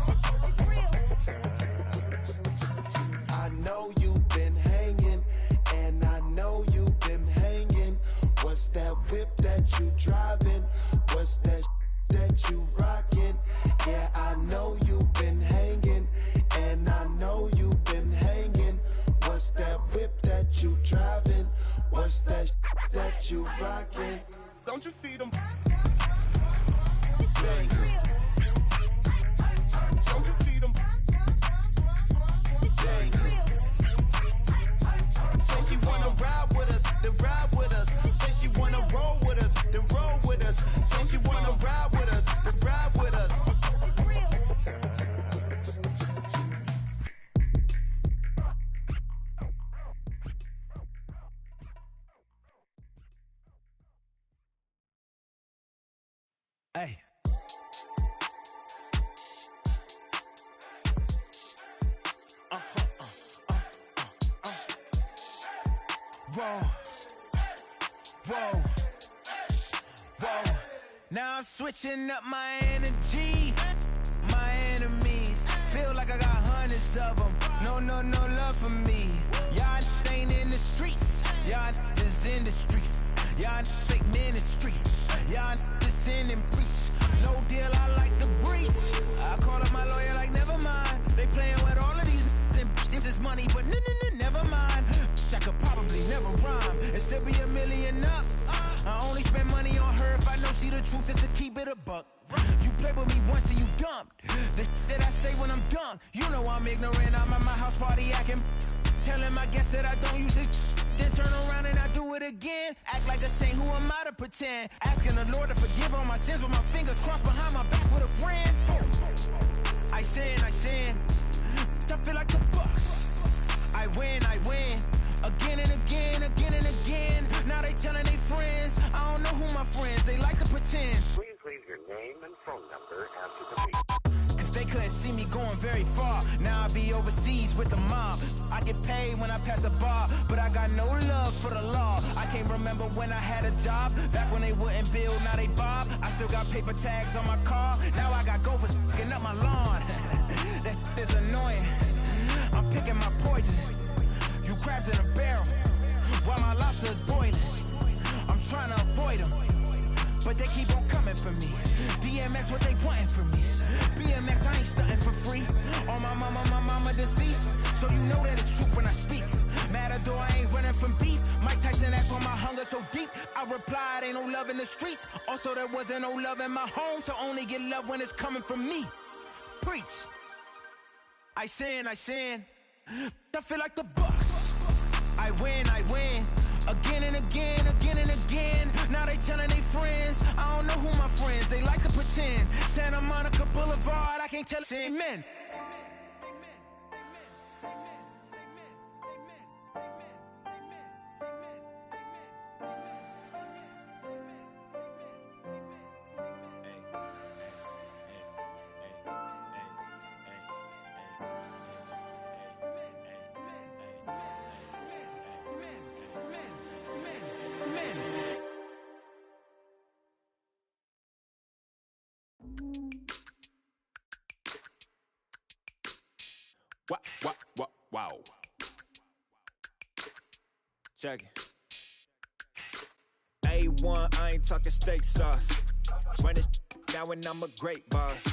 I know you've been hanging that you driving? What's that that you rocking? Yeah, I know you've been hanging, and I know you've been hanging. What's that whip that you driving? What's that that you rocking? Don't you see them? Don't you see them? Say she wanna ride with us, then ride with us. Say she wanna roll with us, then roll with us. Say she wanna ride with us, then ride with us. Hey. Whoa, whoa, whoa. Now I'm switching up my energy. My enemies feel like I got hundreds of them. No love for me. Y'all ain't in the streets. Y'all just in the street. Y'all fake ministry. Y'all just sin and preach. No deal, I like the breach. I call up my lawyer like, never mind. They playing with all of these and this is money, but never mind. I could probably never rhyme and still be a million up. I only spend money on her if I know she the truth, just to keep it a buck. You play with me once and you dumped. The that I say when I'm done, you know I'm ignorant. I'm at my house party acting, telling my guests that I don't use it. Then turn around and I do it again. Act like a saint, who am I to pretend? Asking the Lord to forgive all my sins with my fingers crossed behind my back with a grin. I sin. I feel like the Bucks. I win. Again and again. Now they telling their friends. I don't know who my friends, they like to pretend. Please leave your name and phone number after the beep. Cause they couldn't see me going very far. Now I be overseas with the mob. I get paid when I pass a bar, but I got no love for the law. I can't remember when I had a job. Back when they wouldn't build, now they bob. I still got paper tags on my car. Now I got gophers f***ing up my lawn. That is annoying. I'm picking my poison. You crabs in a barrel, while my lobster is boiling. I'm trying to avoid them, but they keep on coming for me. DMX, what they wanting from me? BMX, I ain't stunting for free. On my mama deceased, so you know that it's true when I speak. Matador, I ain't running from beef. Mike Tyson asked why my hunger so deep. I replied, ain't no love in the streets. Also, there wasn't no love in my home, so only get love when it's coming from me. Preach. I sin. I feel like the Bucks. I win. Again and again. Now they telling their friends. I don't know who my friends, they like to pretend. Santa Monica Boulevard, I can't tell amen. Wow. Check it. A1, I ain't talking steak sauce. Run this now and I'm a great boss.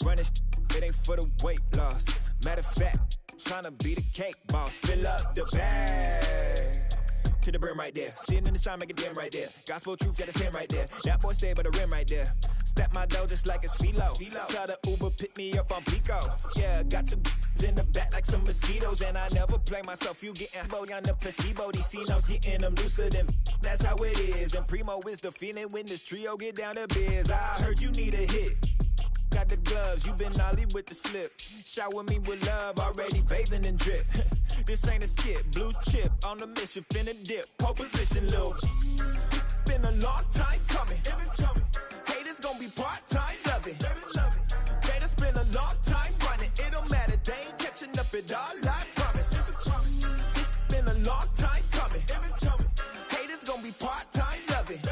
Run this, it ain't for the weight loss. Matter of fact, tryna be the cake boss. Fill up the bag to the brim right there. Standing in the shine, make it dim right there. Gospel truth, got his hand right there. That boy stay by the rim right there. Step my dough just like it's philo. Tell the Uber, pick me up on Pico. Yeah, got two in the back like some mosquitoes. And I never play myself, you getting boy on the placebo. These C-notes getting them looser than that's how it is. And Primo is the feeling when this trio get down to biz. I heard you need a hit. Got the gloves, you been ollie with the slip. Shower me with love, already bathing in drip. This ain't a skip, blue chip on the mission, finna dip. Pole position, little. Been a long time coming. Haters gonna be part-time, love it. Haters been a long time running. It don't matter, they ain't catching up at all, I promise. It's been a long time coming. Haters gonna be part-time, love it.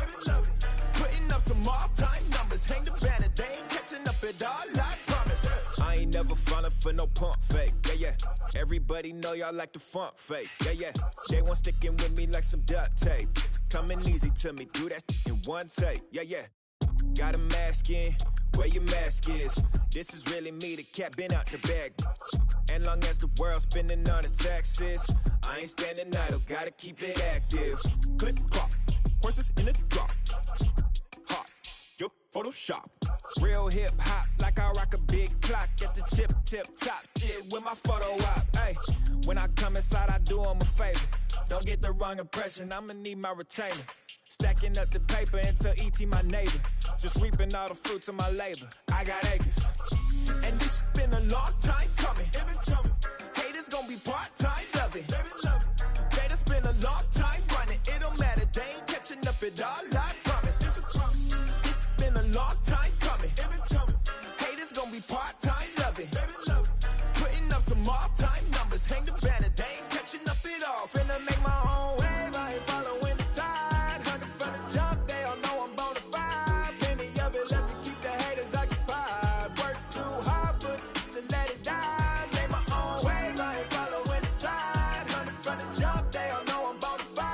Putting up some all-time numbers. Hang the banner, they ain't catching up at all, I promise. I ain't never falling for no pump fake, yeah. Everybody know y'all like the funk fake, yeah. They want sticking with me like some duct tape. Coming easy to me, do that in one take. Yeah, yeah. Got a mask in, where your mask is. This is really me, the cat been out the bag. And long as the world's spending on the taxes, I ain't standing idle, gotta keep it active. Click clock, horses in the drop. Hot, yup, Photoshop. Real hip hop, like I rock a big clock at the tip top. Shit with my photo op. Hey, when I come inside, I do 'em a favor. Don't get the wrong impression, I'ma need my retainer. Stacking up the paper until E.T. my neighbor. Just reaping all the fruits of my labor. I got acres. And this been a long time coming. Haters gonna be part-time, love it. Haters been a long time running. It don't matter, they ain't catching up at all, I promise. This been a long time coming. Haters gonna be part-time, love it. Putting up some all-time numbers. Hang the banner, they ain't catching up at all. Finna make my own wave, I ain't following the tide. 100 from the jump, they all know I'm bona fide. Plenty of it left to keep the haters occupied. Work too hard, but to let it die. Make my own wave, I ain't following the tide. 100 from the jump, they all know I'm bona fide.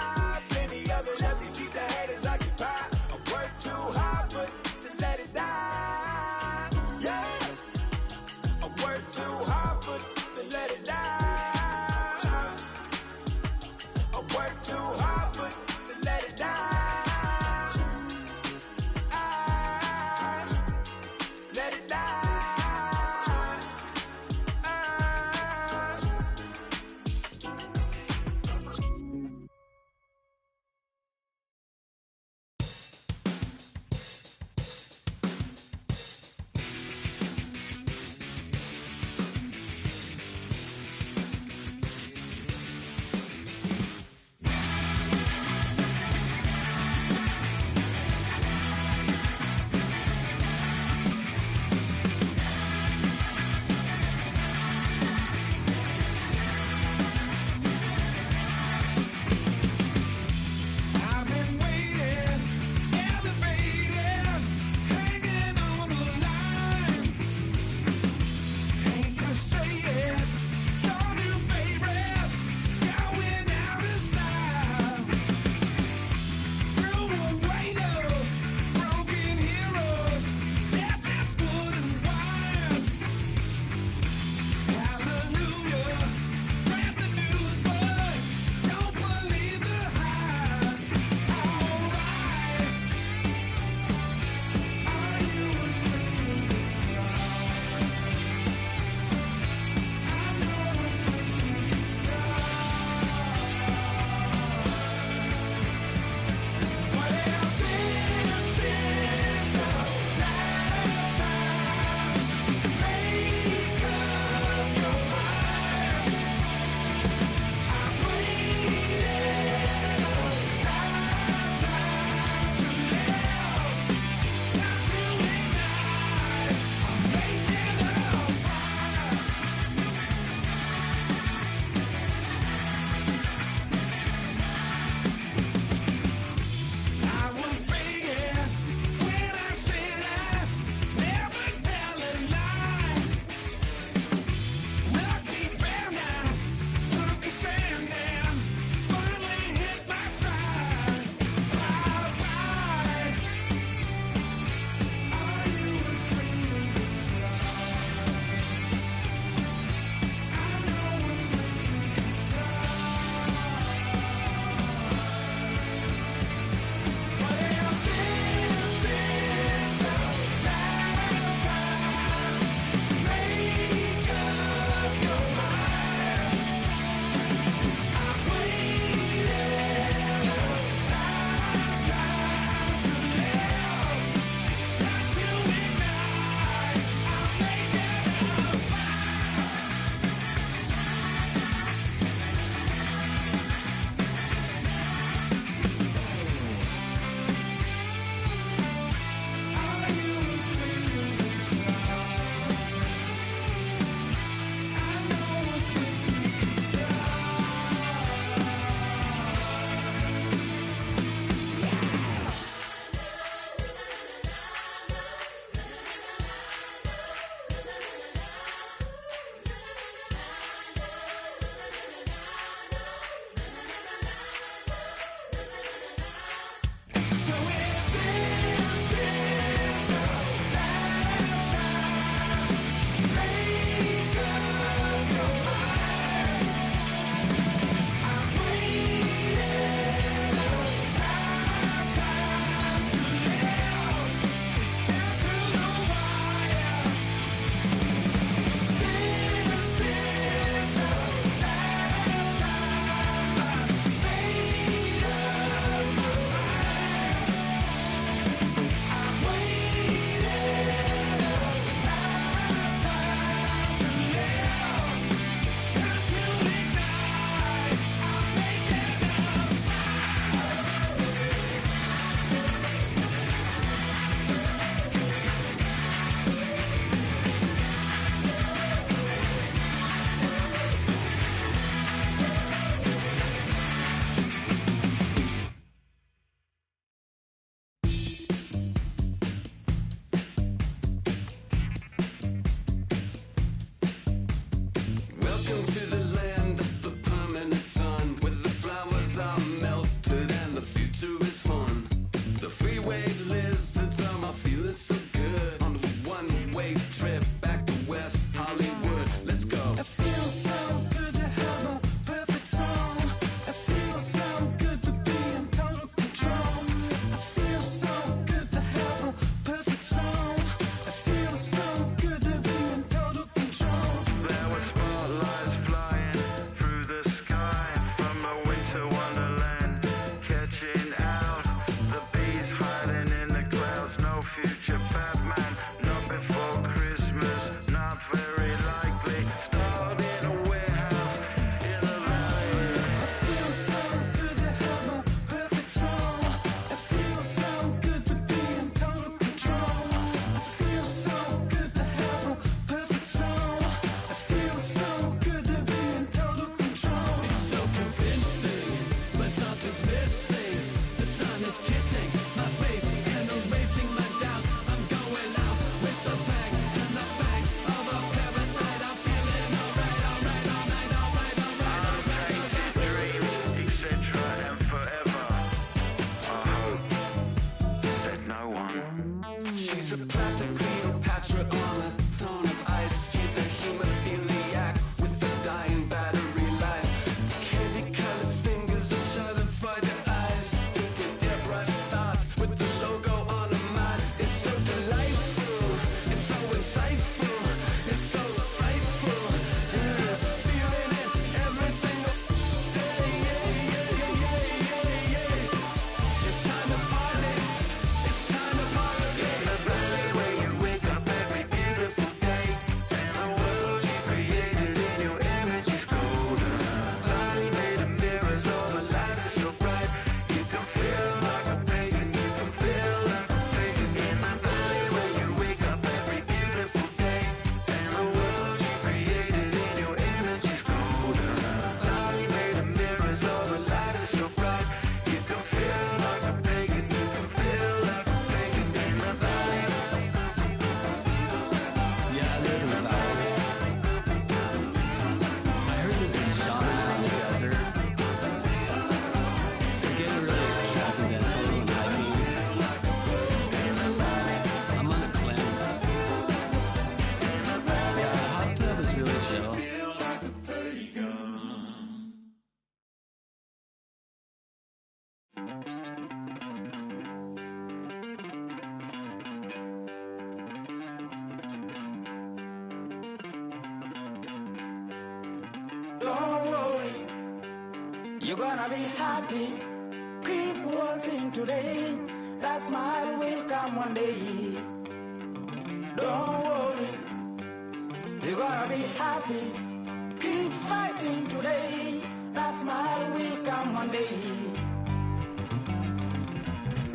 You're gonna be happy. Keep working today. That smile will come one day. Don't worry. You're gonna be happy. Keep fighting today. That smile will come one day.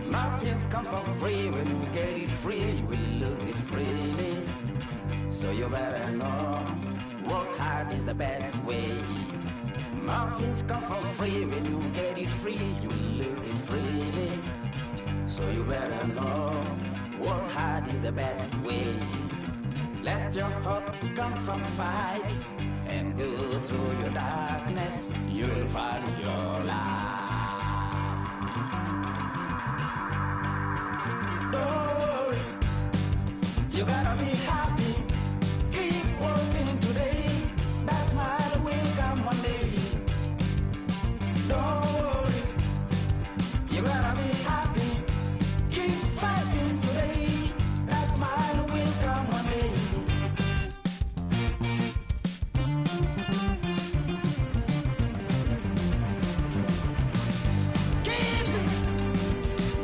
Muffins come for free. When you get it free, you will lose it freely. So you better know, work hard is the best way. Muffins come for free. When you get it free, you will lose it freely. So you better know, work hard is the best way. Let your hope come from fight and go through your darkness. You'll find your light. Don't worry, you gotta be happy. Keep working today. That smile will come one day. Don't worry, you gotta be happy. Keep fighting today. That smile will come one day. Keep it.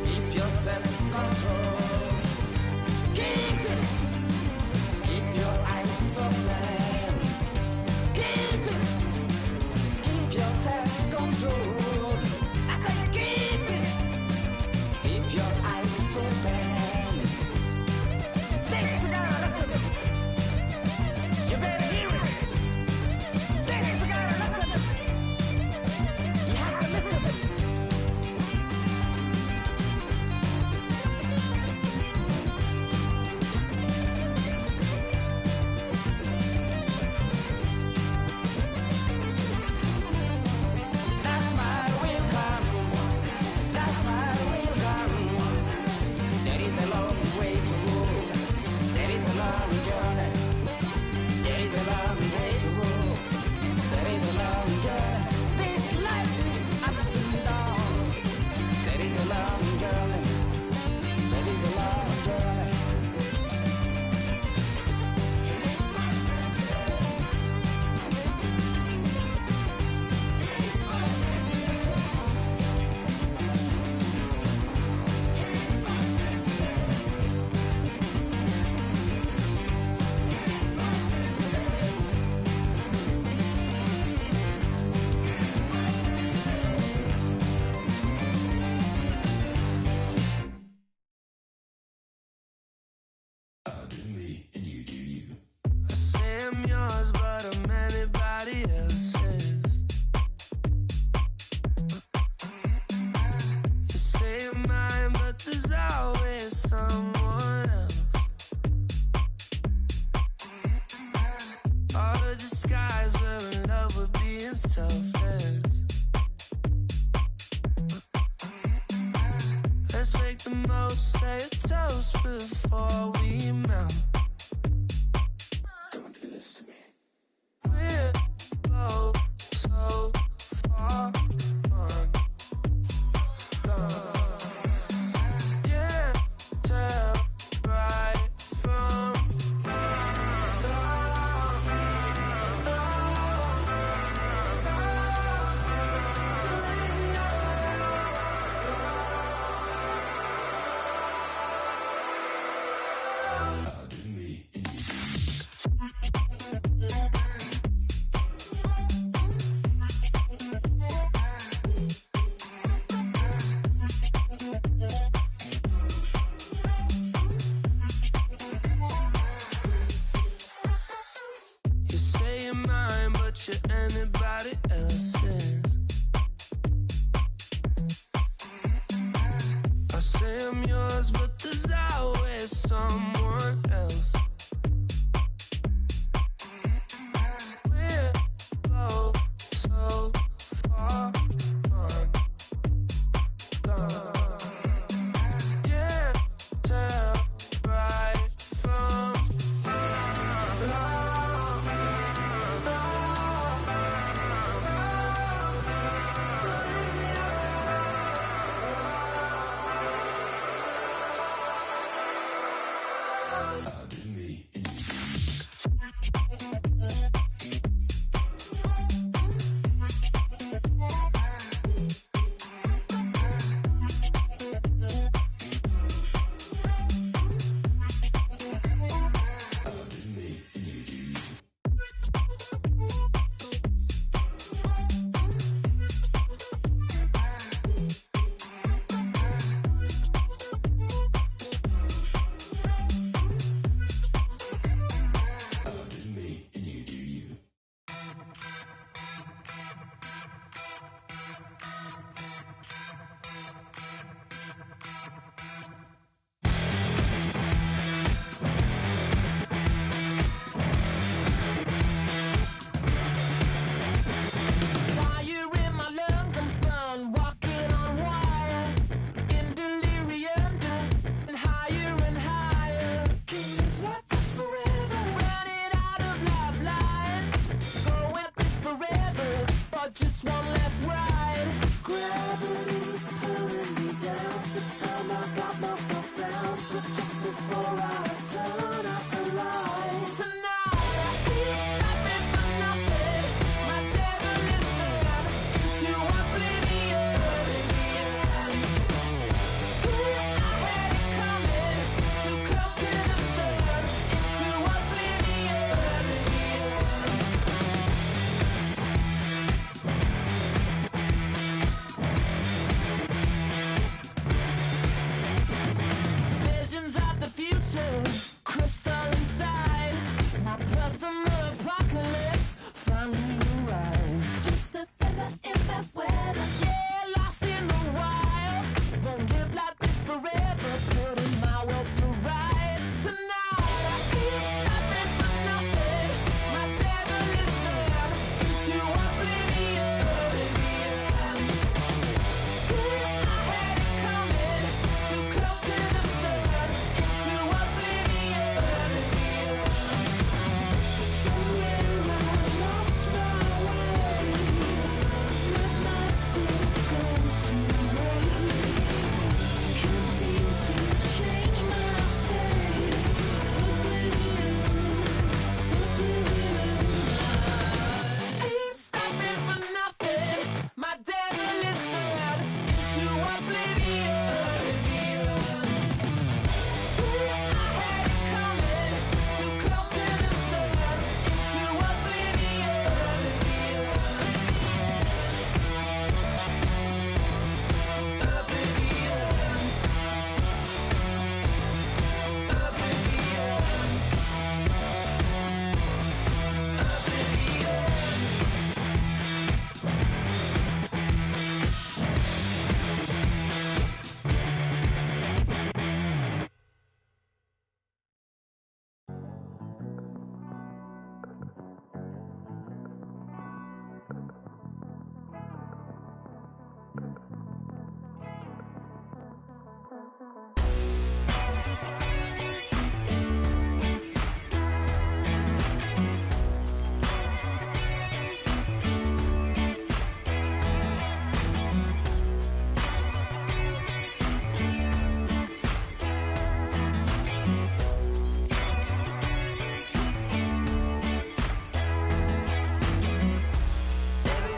Keep your self-control. Keep it. Keep your eyes open. Keep it. Keep your self-control. I say keep it. Keep your eyes open. This is gotta listen. You better hear it. This is gotta listen. You have to listen. That smile will come. That smile will come. There is a long way to go. There is a long journey. There is a long way to go. There is a long journey. This life is ups and downs. There is a long journey. There is a long journey. I say I'm yours, but I'm anybody else's. You say you're mine, but there's always someone else. All the disguise, we're in love with being selfless. Let's make the most, say a toast before we melt. Don't do this to me. We're both so far gone. Yeah, tell right from You say you're mine, but you're anybody else's. I say I'm yours, but there's always someone else.